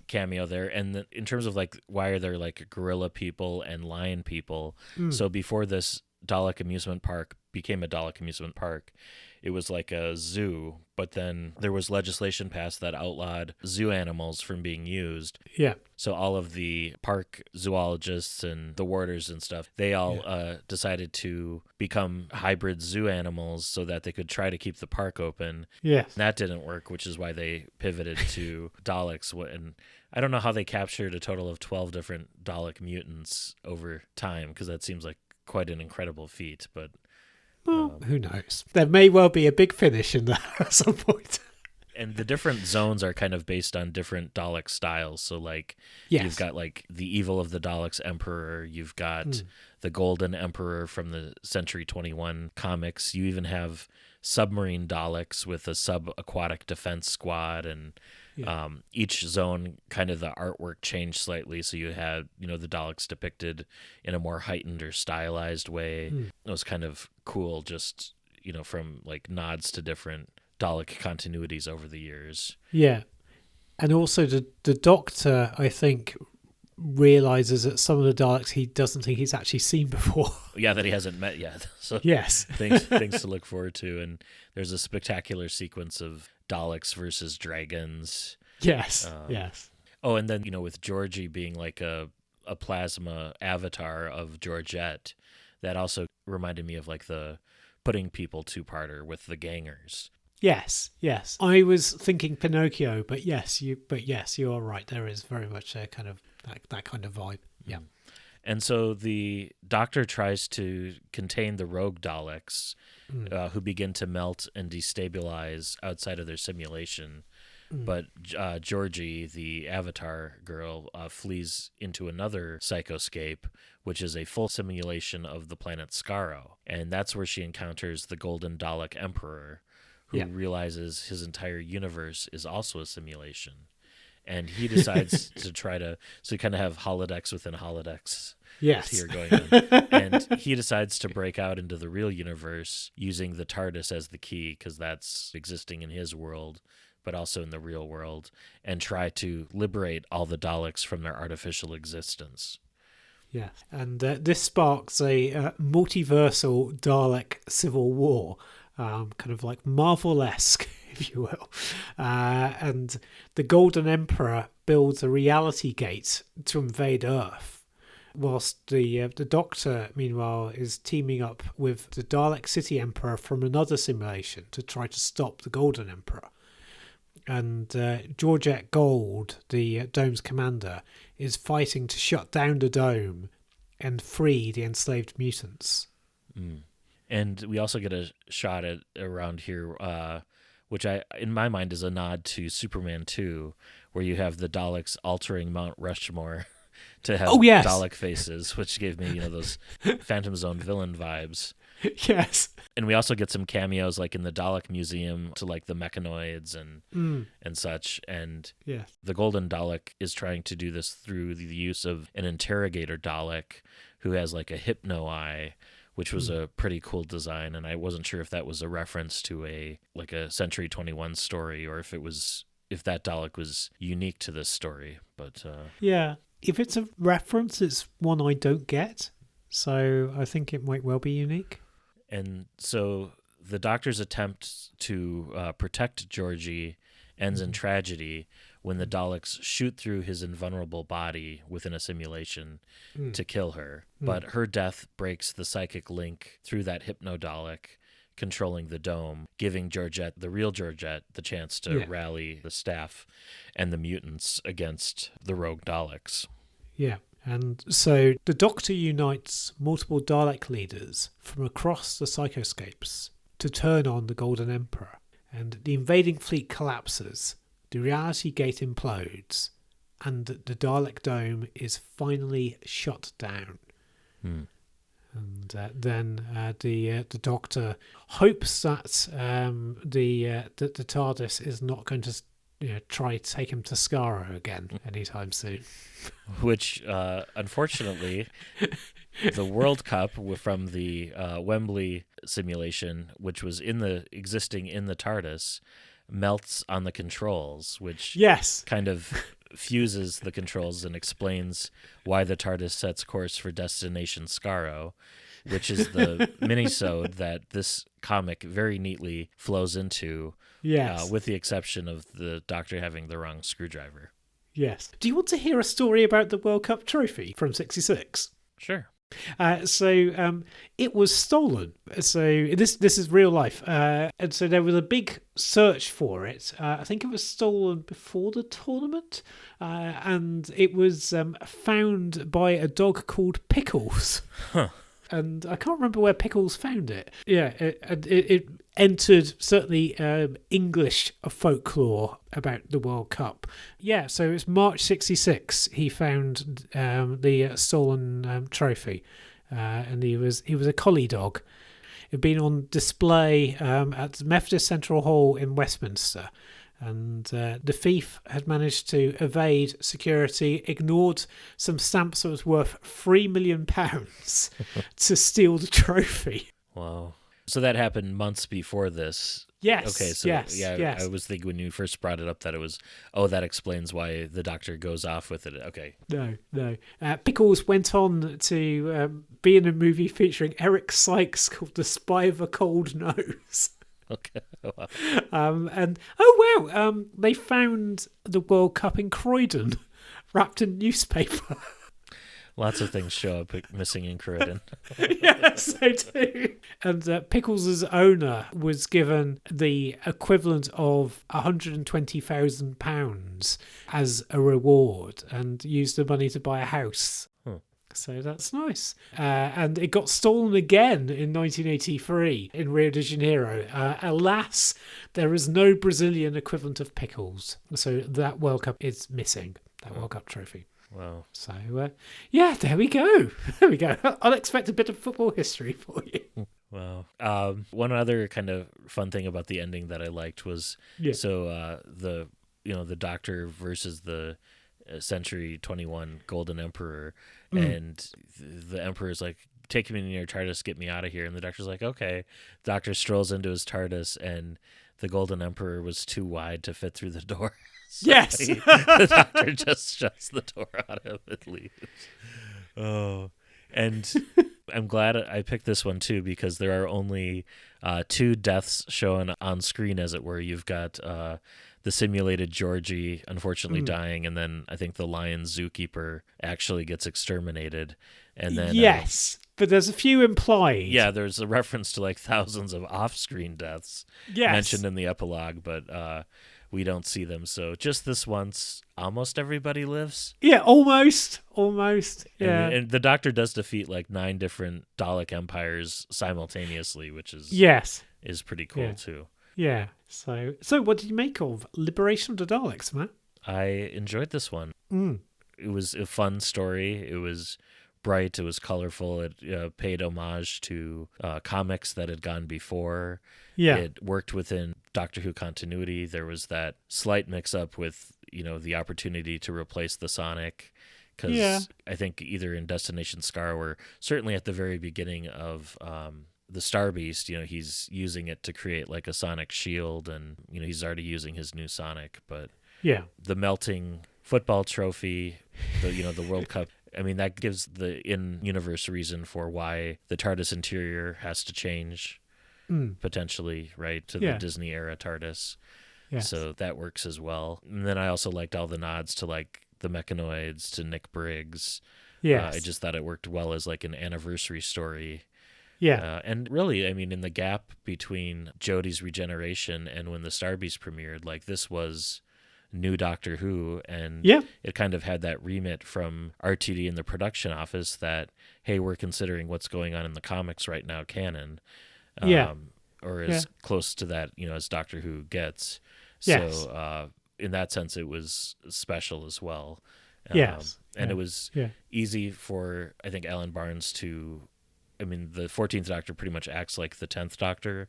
cameo there. And in terms of like why are there like gorilla people and lion people? So before this Dalek amusement park became a Dalek amusement park, it was like a zoo, but then there was legislation passed that outlawed zoo animals from being used. Yeah. So all of the park zoologists and the warders and stuff, they all decided to become hybrid zoo animals so that they could try to keep the park open. Yes. That didn't work, which is why they pivoted to Daleks. And I don't know how they captured a total of 12 different Dalek mutants over time, because that seems like quite an incredible feat, but... Well, who knows? There may well be a big finish in there at some point. And the different zones are kind of based on different Dalek styles. So, like, you've got, like, the evil of the Daleks Emperor. You've got the Golden Emperor from the Century 21 comics. You even have submarine Daleks with a sub-aquatic defense squad. And each zone, kind of the artwork changed slightly. So you had, the Daleks depicted in a more heightened or stylized way. It was kind of cool, just, from, like, nods to different Dalek continuities over the years. Yeah. And also the Doctor, I think, realizes that some of the Daleks he doesn't think he's actually seen before. Yeah, that he hasn't met yet. So things to look forward to. And there's a spectacular sequence of Daleks versus dragons. Yes. Oh, and then, with Georgie being like a plasma avatar of Georgette, that also reminded me of like the Putting People two-parter with the gangers. Yes. I was thinking Pinocchio, but yes, you are right. There is very much a kind of that kind of vibe. Yeah. And so the Doctor tries to contain the rogue Daleks, who begin to melt and destabilize outside of their simulation. But Georgie, the Avatar girl, flees into another psychoscape, which is a full simulation of the planet Skaro. And that's where she encounters the Golden Dalek Emperor, who realizes his entire universe is also a simulation. And he decides to try to... So you kind of have holodecks within holodecks here going on. And he decides to break out into the real universe using the TARDIS as the key, because that's existing in his world. but also in the real world, and try to liberate all the Daleks from their artificial existence. Yeah, and this sparks a multiversal Dalek civil war, kind of like Marvel-esque, if you will. And the Golden Emperor builds a reality gate to invade Earth, whilst the Doctor, meanwhile, is teaming up with the Dalek City Emperor from another simulation to try to stop the Golden Emperor. And Georgette Gold, the Dome's commander, is fighting to shut down the Dome and free the enslaved mutants. And we also get a shot at around here, which in my mind is a nod to Superman 2, where you have the Daleks altering Mount Rushmore to have Dalek faces, which gave me, those Phantom Zone villain vibes. Yes. And we also get some cameos like in the Dalek Museum to like the mechanoids and such. And the Golden Dalek is trying to do this through the use of an interrogator Dalek who has like a hypno eye, which was a pretty cool design. And I wasn't sure if that was a reference to a Century 21 story, or if that Dalek was unique to this story. But if it's a reference, it's one I don't get. So I think it might well be unique. And so the Doctor's attempt to protect Georgie ends in tragedy when the Daleks shoot through his invulnerable body within a simulation to kill her. But her death breaks the psychic link through that hypno-Dalek controlling the dome, giving Georgette, the real Georgette, the chance to rally the staff and the mutants against the rogue Daleks. Yeah. And so the Doctor unites multiple Dalek leaders from across the psychoscapes to turn on the Golden Emperor. And the invading fleet collapses, the reality gate implodes, and the Dalek dome is finally shut down. And then the Doctor hopes that the TARDIS is not going to try to take him to Skaro again anytime soon. Which, unfortunately, the World Cup from the Wembley simulation, which was existing in the TARDIS, melts on the controls, which kind of fuses the controls and explains why the TARDIS sets course for Destination Skaro, which is the minisode that this comic very neatly flows into, with the exception of the Doctor having the wrong screwdriver. Yes. Do you want to hear a story about the World Cup trophy from '66? Sure. So it was stolen. So this is real life. And so there was a big search for it. I think it was stolen before the tournament. And it was found by a dog called Pickles. Huh. And I can't remember where Pickles found it. Yeah, it entered certainly English folklore about the World Cup. Yeah, so it's March '66. He found the stolen trophy, and he was a collie dog. It had been on display at Methodist Central Hall in Westminster. And the thief had managed to evade security, ignored some stamps that was worth £3 million to steal the trophy. Wow. So that happened months before this. Yes. Okay, so yes. I was thinking when you first brought it up that it was, that explains why the Doctor goes off with it. Okay. No. Pickles went on to be in a movie featuring Eric Sykes called The Spy of a Cold Nose. Okay. Wow. And they found the World Cup in Croydon, wrapped in newspaper. Lots of things show up missing in Croydon. Yes, they do. And Pickles' owner was given the equivalent of £120,000 as a reward, and used the money to buy a house. So that's nice. And it got stolen again in 1983 in Rio de Janeiro. Alas, there is no Brazilian equivalent of Pickles. So that World Cup is missing, that World Cup trophy. Wow. So, there we go. There we go. Unexpected bit of football history for you. Wow. One other kind of fun thing about the ending that I liked was, the Doctor versus the Century 21 Golden Emperor, and the Emperor's like, take me in your TARDIS, get me out of here. And the Doctor's like, okay. The Doctor strolls into his TARDIS, and the Golden Emperor was too wide to fit through the door. So Yes. the Doctor just shuts the door on him and leaves. Oh, and I'm glad I picked this one too, because there are only 2 deaths shown on screen, as it were. You've got the simulated Georgie unfortunately dying, and then I think the lion zookeeper actually gets exterminated. And then yes, but there's a few implied. yeah, there's a reference to like thousands of off-screen deaths mentioned in the epilogue, but we don't see them. So just this once, almost everybody lives. Yeah, almost. Yeah. And the Doctor does defeat like 9 different Dalek empires simultaneously, which is is pretty cool too. Yeah. So what did you make of Liberation of the Daleks, Matt? I enjoyed this one. It was a fun story. It was bright. It was colorful. It paid homage to comics that had gone before. Yeah. It worked within Doctor Who continuity. There was that slight mix-up with, the opportunity to replace the Sonic. Because I think either in Destination Scar or certainly at the very beginning of the Star Beast, he's using it to create like a sonic shield, and, he's already using his new Sonic. But the melting football trophy, the World Cup, I mean, that gives the in-universe reason for why the TARDIS interior has to change, potentially, right, to the Disney-era TARDIS. Yes. So that works as well. And then I also liked all the nods to, like, the Mechanoids, to Nick Briggs. Yes. I just thought it worked well as, like, an anniversary story. Yeah. And really, I mean, in the gap between Jodie's regeneration and when the Star Beast premiered, like, this was new Doctor Who, and it kind of had that remit from RTD in the production office that, hey, we're considering what's going on in the comics right now canon, or as close to that, as Doctor Who gets. So in that sense, it was special as well. And it was easy for, I think, Alan Barnes to, I mean, the 14th Doctor pretty much acts like the 10th Doctor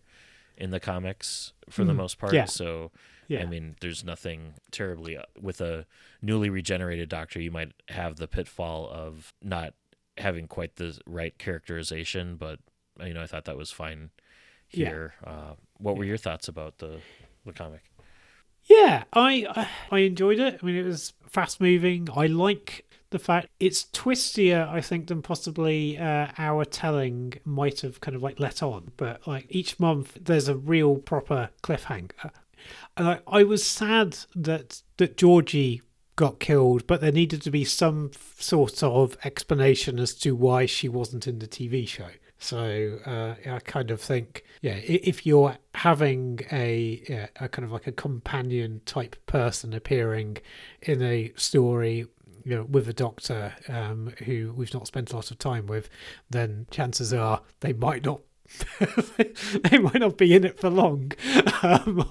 in the comics for the most part. So, I mean, there's nothing terribly with a newly regenerated Doctor. You might have the pitfall of not having quite the right characterization, but, I thought that was fine here. What were your thoughts about the comic? Yeah, I enjoyed it. I mean, it was fast moving. I like the fact it's twistier, I think, than possibly our telling might have kind of like let on. But like each month, there's a real proper cliffhanger. And I was sad that Georgie got killed, but there needed to be some sort of explanation as to why she wasn't in the TV show. So I kind of think, if you're having a kind of like a companion type person appearing in a story, with a Doctor who we've not spent a lot of time with, then chances are they might not. They might not be in it for long,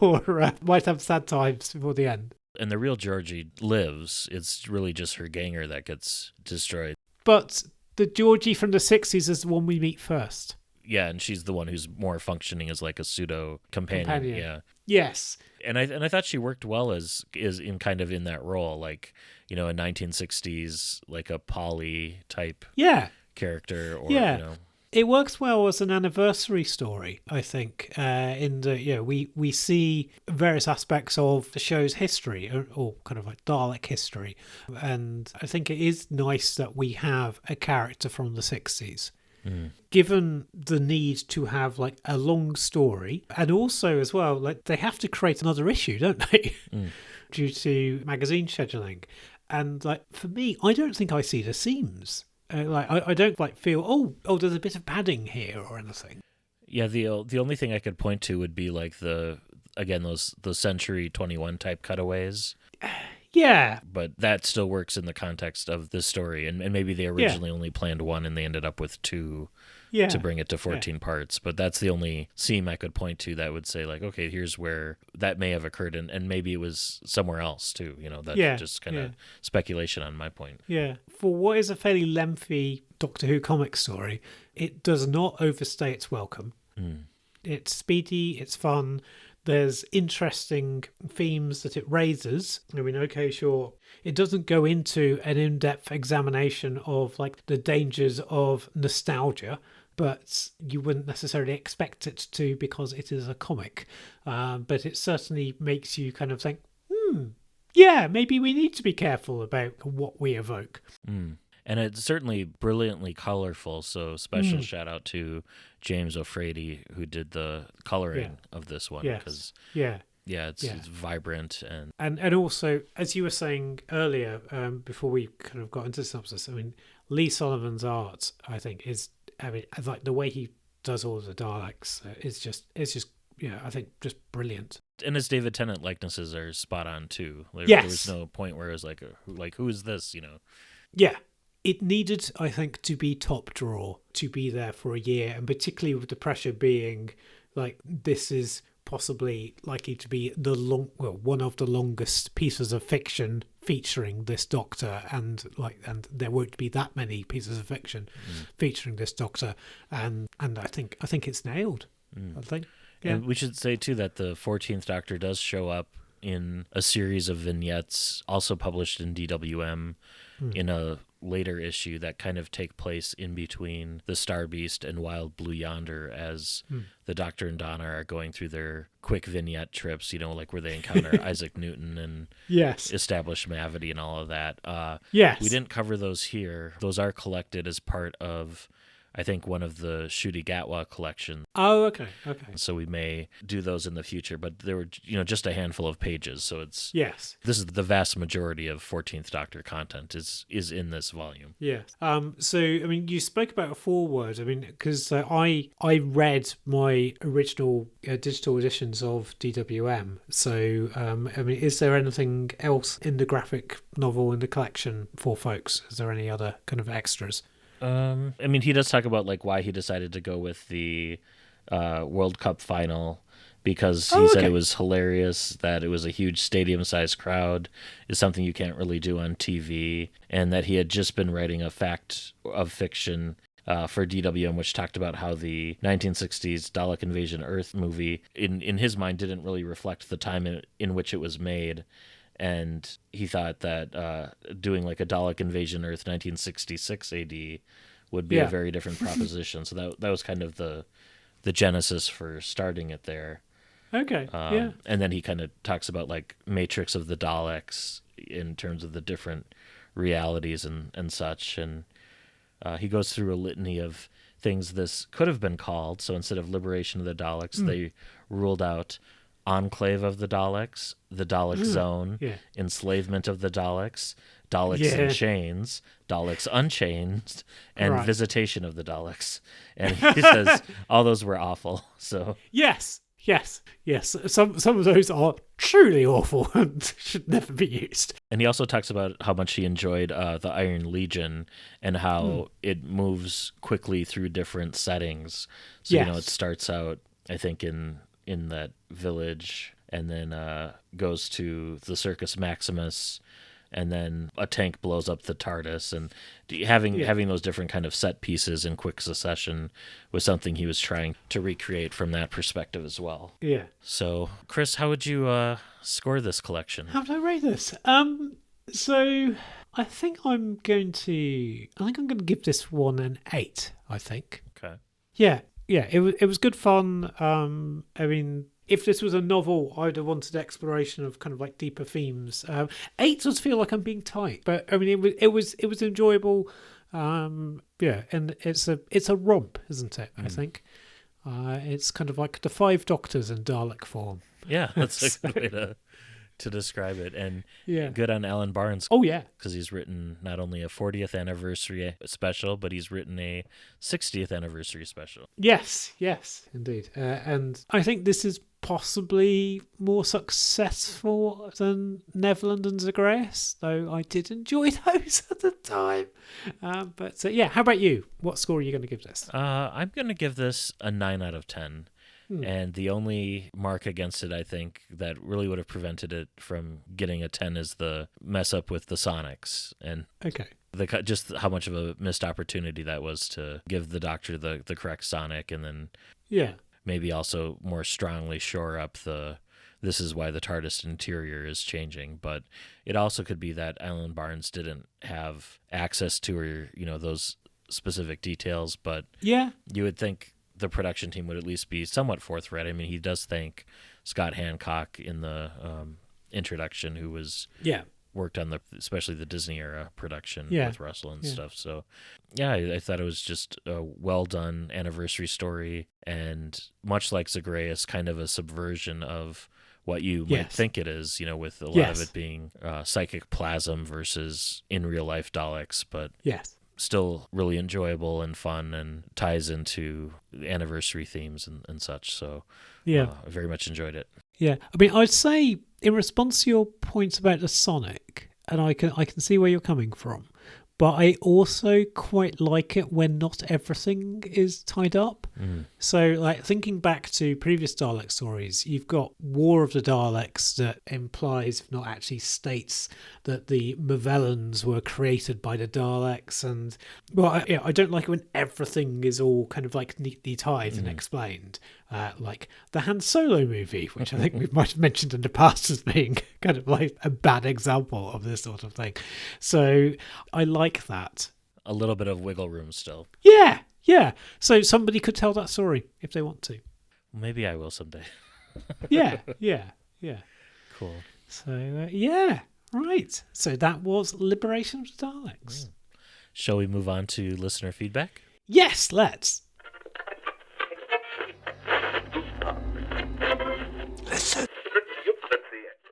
or might have sad times before the end. And the real Georgie lives. It's really just her ganger that gets destroyed. But the Georgie from the 60s is the one we meet first. Yeah, and she's the one who's more functioning as like a pseudo companion. Yeah. Yes. And I thought she worked well as in kind of in that role, like, a 1960s like a Polly type character, or It works well as an anniversary story, I think. In the we see various aspects of the show's history, or kind of like Dalek history, and I think it is nice that we have a character from the 60s. Given the need to have like a long story, and also as well, like they have to create another issue, don't they? Due to magazine scheduling, and like for me, I don't think I see the seams. I don't like feel there's a bit of padding here or anything. Yeah, the only thing I could point to would be like the Century 21 type cutaways. Yeah, but that still works in the context of the story, and maybe they originally only planned 1 and they ended up with 2 to bring it to 14 parts. But that's the only seam I could point to that would say like, okay, here's where that may have occurred, and maybe it was somewhere else too. That's just kind of speculation on my point. Yeah, for what is a fairly lengthy Doctor Who comic story, it does not overstay its welcome. It's speedy, it's fun. There's interesting themes that it raises. I mean, okay, sure. It doesn't go into an in-depth examination of like the dangers of nostalgia, but you wouldn't necessarily expect it to because it is a comic. But it certainly makes you kind of think, yeah, maybe we need to be careful about what we evoke. And it's certainly brilliantly colorful, so special shout out to James O'Frady, who did the coloring of this one. Yes. It's vibrant. And also, as you were saying earlier, before we kind of got into synopsis, I mean, Lee Sullivan's art, I think, is, I mean, like the way he does all of the Daleks is just, I think just brilliant. And his David Tennant likenesses are spot on too. Yes. There was no point where it was like who is this? Yeah. It needed, I think, to be top drawer, to be there for a year, and particularly with the pressure being like this is possibly likely to be one of the longest pieces of fiction featuring this Doctor, and there won't be that many pieces of fiction featuring this Doctor, and I think it's nailed. I think. Yeah. And we should say too that the 14th Doctor does show up in a series of vignettes, also published in DWM, in a later issue that kind of take place in between the Star Beast and Wild Blue Yonder, as the Doctor and Donna are going through their quick vignette trips, like where they encounter Isaac Newton and establish Mavity and all of that. We didn't cover those here. Those are collected as part of, I think, one of the Ncuti Gatwa collections. Oh, okay. So we may do those in the future, but there were, just a handful of pages. So it's this is the vast majority of 14th Doctor content is in this volume. Yeah. So I mean, you spoke about a foreword. I mean, because I read my original digital editions of DWM. So I mean, is there anything else in the graphic novel in the collection for folks? Is there any other kind of extras? I mean, he does talk about why he decided to go with the World Cup final, because he said it was hilarious, that it was a huge stadium-sized crowd, is something you can't really do on TV, and that he had just been writing a fact of fiction for DWM, which talked about how the 1960s Dalek Invasion Earth movie, in his mind, didn't really reflect the time in which it was made. And he thought that doing a Dalek Invasion Earth 1966 AD would be a very different proposition. So that was kind of the genesis for starting it there. Okay. And then he kind of talks about Matrix of the Daleks in terms of the different realities and such. And he goes through a litany of things this could have been called. So instead of Liberation of the Daleks, they ruled out Enclave of the Daleks, the Dalek Zone, Enslavement of the Daleks, Daleks in Chains, Daleks Unchained, and Visitation of the Daleks. And he says all those were awful. So yes. Some of those are truly awful and should never be used. And he also talks about how much he enjoyed the Iron Legion and how it moves quickly through different settings. So it starts out, I think, in that village, and then goes to the Circus Maximus, and then a tank blows up the TARDIS, and having those different kind of set pieces in quick succession was something he was trying to recreate from that perspective as well. Yeah. So, Chris, how would you score this collection? How would I rate this? So I think I'm going to give this one an 8. I think. Okay. Yeah. It was good fun. I mean, if this was a novel, I'd have wanted exploration of kind of deeper themes. 8 does feel like I'm being tight, but I mean, it was enjoyable. And it's a romp, isn't it? I think it's kind of like the 5 Doctors in Dalek form. Yeah, that's a good way to describe it. And good on Alan Barnes. Oh yeah, because he's written not only a 40th anniversary special, but he's written a 60th anniversary special. Yes, indeed. And I think this is possibly more successful than Neverland and Zagreus, though I did enjoy those at the time. But how about you? What score are you going to give this? I'm going to give this a 9 out of 10. And the only mark against it, I think, that really would have prevented it from getting a 10 is the mess up with the Sonics. And just how much of a missed opportunity that was to give the Doctor the correct Sonic, and then maybe also more strongly shore up this is why the TARDIS interior is changing. But it also could be that Alan Barnes didn't have access to, or those specific details, but Yeah. you would think the production team would at least be somewhat forthright. I mean, he does thank Scott Hancock in the introduction, who was worked on especially the Disney era production with Russell and stuff. So yeah, I thought it was just a well done anniversary story, and much like Zagreus, kind of a subversion of what you might think it is, with a lot of it being psychic plasm versus in real life Daleks, but still really enjoyable and fun, and ties into anniversary themes and such. So I very much enjoyed it. Yeah, I mean, I'd say in response to your points about the Sonic, and I can see where you're coming from, but I also quite like it when not everything is tied up. So, like, thinking back to previous Dalek stories, you've got War of the Daleks that implies, if not actually states, that the Movellans were created by the Daleks. And, well, I don't like it when everything is all kind of, like, neatly tied and explained. Like the Han Solo movie, which I think we might have mentioned in the past as being kind of like a bad example of this sort of thing. So I like that. A little bit of wiggle room still. Yeah. So somebody could tell that story if they want to. Maybe I will someday. Yeah. Cool. So, right. So that was Liberation of the Daleks. Shall we move on to listener feedback? Yes, let's.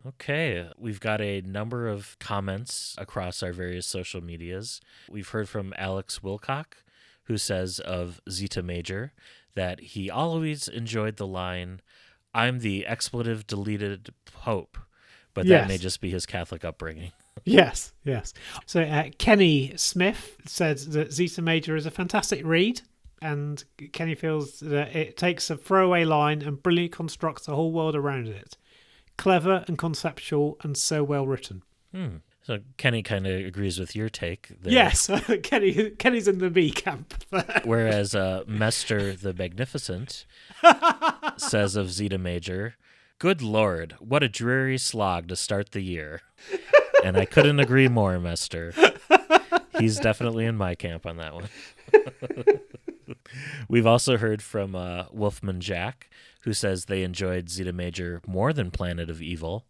Okay, we've got a number of comments across our various social medias. We've heard from Alex Wilcock, who says of Zeta Major that he always enjoyed the line, "I'm the expletive deleted Pope," but that may just be his Catholic upbringing. Yes. So Kenny Smith said that Zeta Major is a fantastic read, and Kenny feels that it takes a throwaway line and brilliantly constructs a whole world around it. Clever and conceptual and so well written. So Kenny kind of agrees with your take there. Yes, Kenny's in the me camp. Whereas Mester the Magnificent says of Zeta Major, "Good Lord, what a dreary slog to start the year." And I couldn't agree more, Mester. He's definitely in my camp on that one. We've also heard from Wolfman Jack, who says they enjoyed Zeta Major more than Planet of Evil.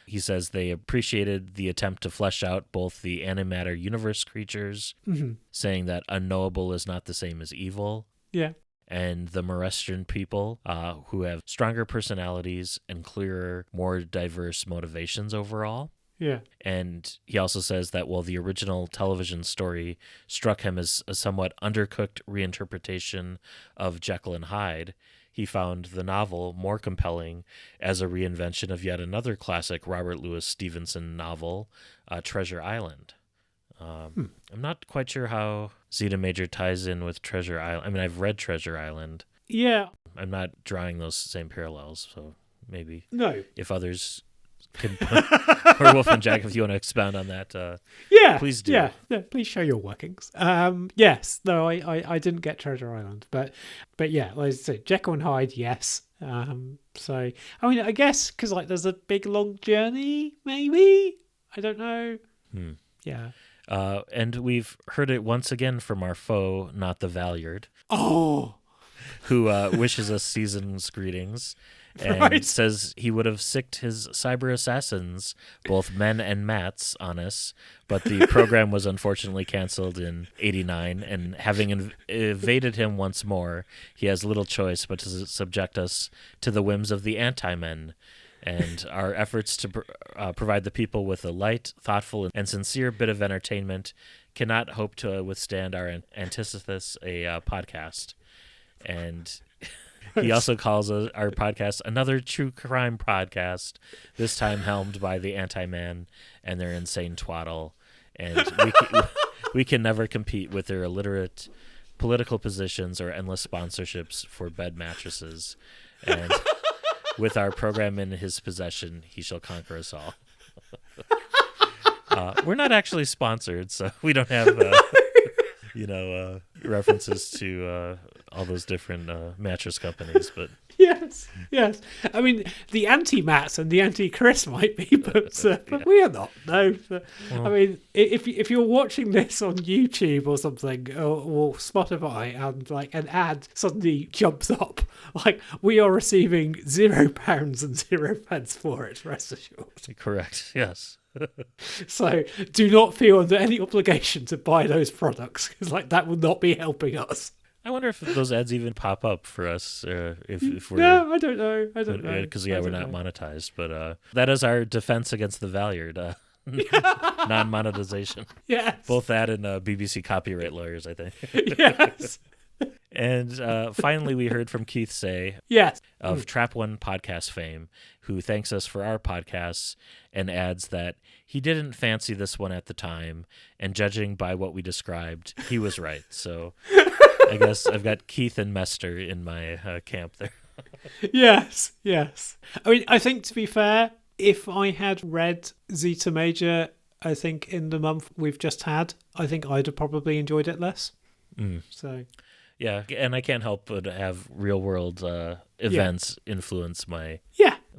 He says they appreciated the attempt to flesh out both the antimatter universe creatures, saying that unknowable is not the same as evil. Yeah. And the Morestrian people, who have stronger personalities and clearer, more diverse motivations overall. Yeah. And he also says that while the original television story struck him as a somewhat undercooked reinterpretation of Jekyll and Hyde, he found the novel more compelling as a reinvention of yet another classic Robert Louis Stevenson novel, Treasure Island. I'm not quite sure how Zeta Major ties in with Treasure Island. I mean, I've read Treasure Island. Yeah. I'm not drawing those same parallels, so maybe if others can, or Wolf and Jack, if you want to expound on that, please do. Yeah, please show your workings. Yes, no, I didn't get Treasure Island, but yeah, like I said, Jekyll and Hyde, yes. So I mean, I guess because like there's a big long journey, maybe, I don't know. Yeah. And we've heard it once again from our foe, not the Valyard. Oh. Who wishes us season's greetings. And says he would have sicked his cyber assassins, both men and mats, on us, but the program was unfortunately canceled in '89, and having evaded him once more, he has little choice but to subject us to the whims of the anti-men. And our efforts to provide the people with a light, thoughtful, and sincere bit of entertainment cannot hope to withstand our antithesis, a podcast. And he also calls our podcast another true crime podcast, this time helmed by the Anti-Man and their insane twaddle. And we can never compete with their illiterate political positions or endless sponsorships for bed mattresses. And with our program in his possession, he shall conquer us all. We're not actually sponsored, so we don't have... references to all those different mattress companies, but Yes. I mean, the anti-Matt and the anti-Chris might be, but we are not. No. I mean, if you're watching this on YouTube or something, or Spotify, and like an ad suddenly jumps up, like we are receiving £0 and 0 pence for it. Rest assured. correct. Yes. So do not feel under any obligation to buy those products, because like that will not be helping us. I wonder if those ads even pop up for us, if we're... No, I don't know. Because, we're not monetized. But that is our defense against the Valyard, non-monetization. Yes. Both that and BBC copyright lawyers, I think. Yes. And finally, we heard from Keith Say Yes. of Trap One podcast fame, who thanks us for our podcasts and adds that he didn't fancy this one at the time, and judging by what we described, he was right. So... I guess I've got Keith and Mester in my camp there. Yes. I mean, I think to be fair, if I had read Zeta Major, I think in the month we've just had, I think I'd have probably enjoyed it less. So, yeah, and I can't help but have real world events influence my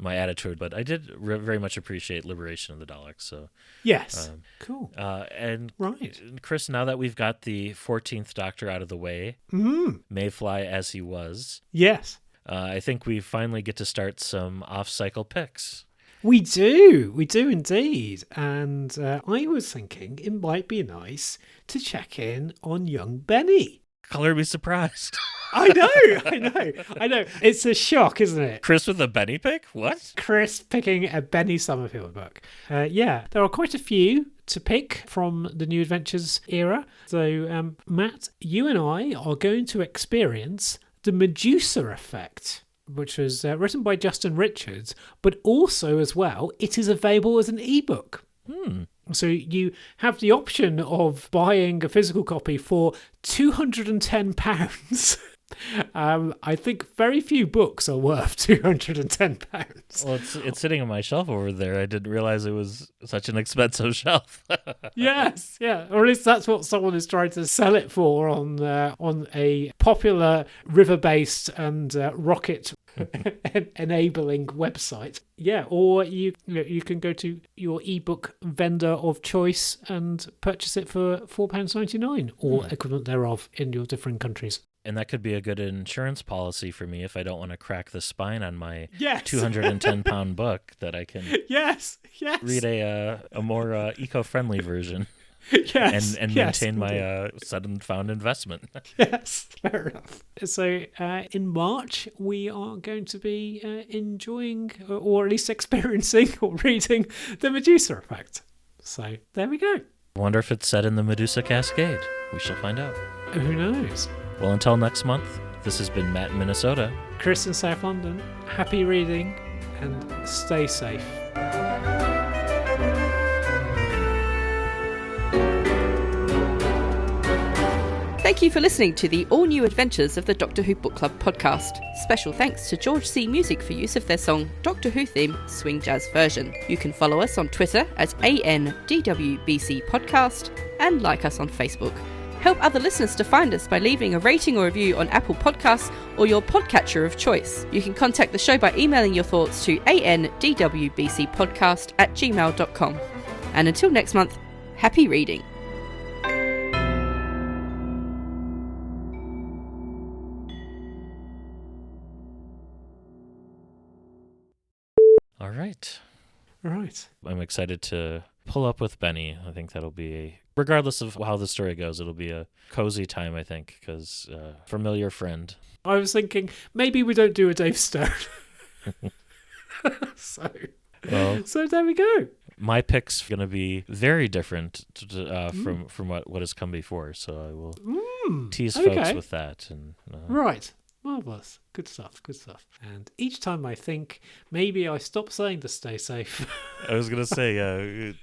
attitude. But I did very much appreciate Liberation of the Daleks. So yes, cool. And right, Chris, now that we've got the 14th Doctor out of the way, Mayfly as he was, yes, I think we finally get to start some off-cycle picks. We do indeed. And I was thinking it might be nice to check in on young Benny. Color me surprised. I know. It's a shock, isn't it? Chris with a Benny pick? What? Chris picking a Benny Summerfield book. Yeah, there are quite a few to pick from the New Adventures era. So, Matt, you and I are going to experience the Medusa effect, which was written by Justin Richards, but also as well, it is available as an ebook. So you have the option of buying a physical copy for £210. I think very few books are worth £210. Well, it's sitting on my shelf over there. I didn't realize it was such an expensive shelf. Yes, yeah, or at least that's what someone is trying to sell it for on a popular river-based and rocket enabling website. Yeah, or you can go to your ebook vendor of choice and purchase it for £4.99 or equivalent thereof in your different countries. And that could be a good insurance policy for me if I don't want to crack the spine on my Yes. 210-pound book, that I can yes read a more eco-friendly version. Yes, and maintain my sudden-found investment. Yes, fair enough. So in March, we are going to be enjoying, or at least experiencing or reading, the Medusa effect. So there we go. I wonder if it's set in the Medusa Cascade. We shall find out. Who knows? Well, until next month, this has been Matt in Minnesota. Chris in South London. Happy reading and stay safe. Thank you for listening to the all-new adventures of the Doctor Who Book Club podcast. Special thanks to George C. Music for use of their song Doctor Who Theme Swing Jazz Version. You can follow us on Twitter at ANDWBC Podcast and like us on Facebook. Help other listeners to find us by leaving a rating or review on Apple Podcasts or your podcatcher of choice. You can contact the show by emailing your thoughts to andwbcpodcast@gmail.com. And until next month, happy reading. All right. Right. I'm excited to pull up with Benny. I think that'll be regardless of how the story goes, it'll be a cozy time, I think, because familiar friend. I was thinking maybe we don't do a Dave Stone. So there we go. My pick's going to be very different from what has come before, so I will tease folks with that. And right. Marvellous. Good stuff. And each time I think, maybe I stop saying to stay safe. I was going to say,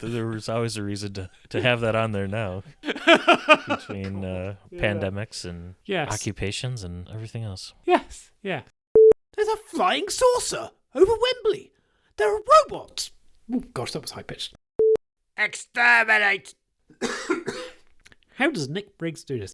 there was always a reason to have that on there now. Between pandemics and occupations and everything else. Yes, yeah. There's a flying saucer over Wembley. There are robots. Oh, gosh, that was high-pitched. Exterminate! How does Nick Briggs do this?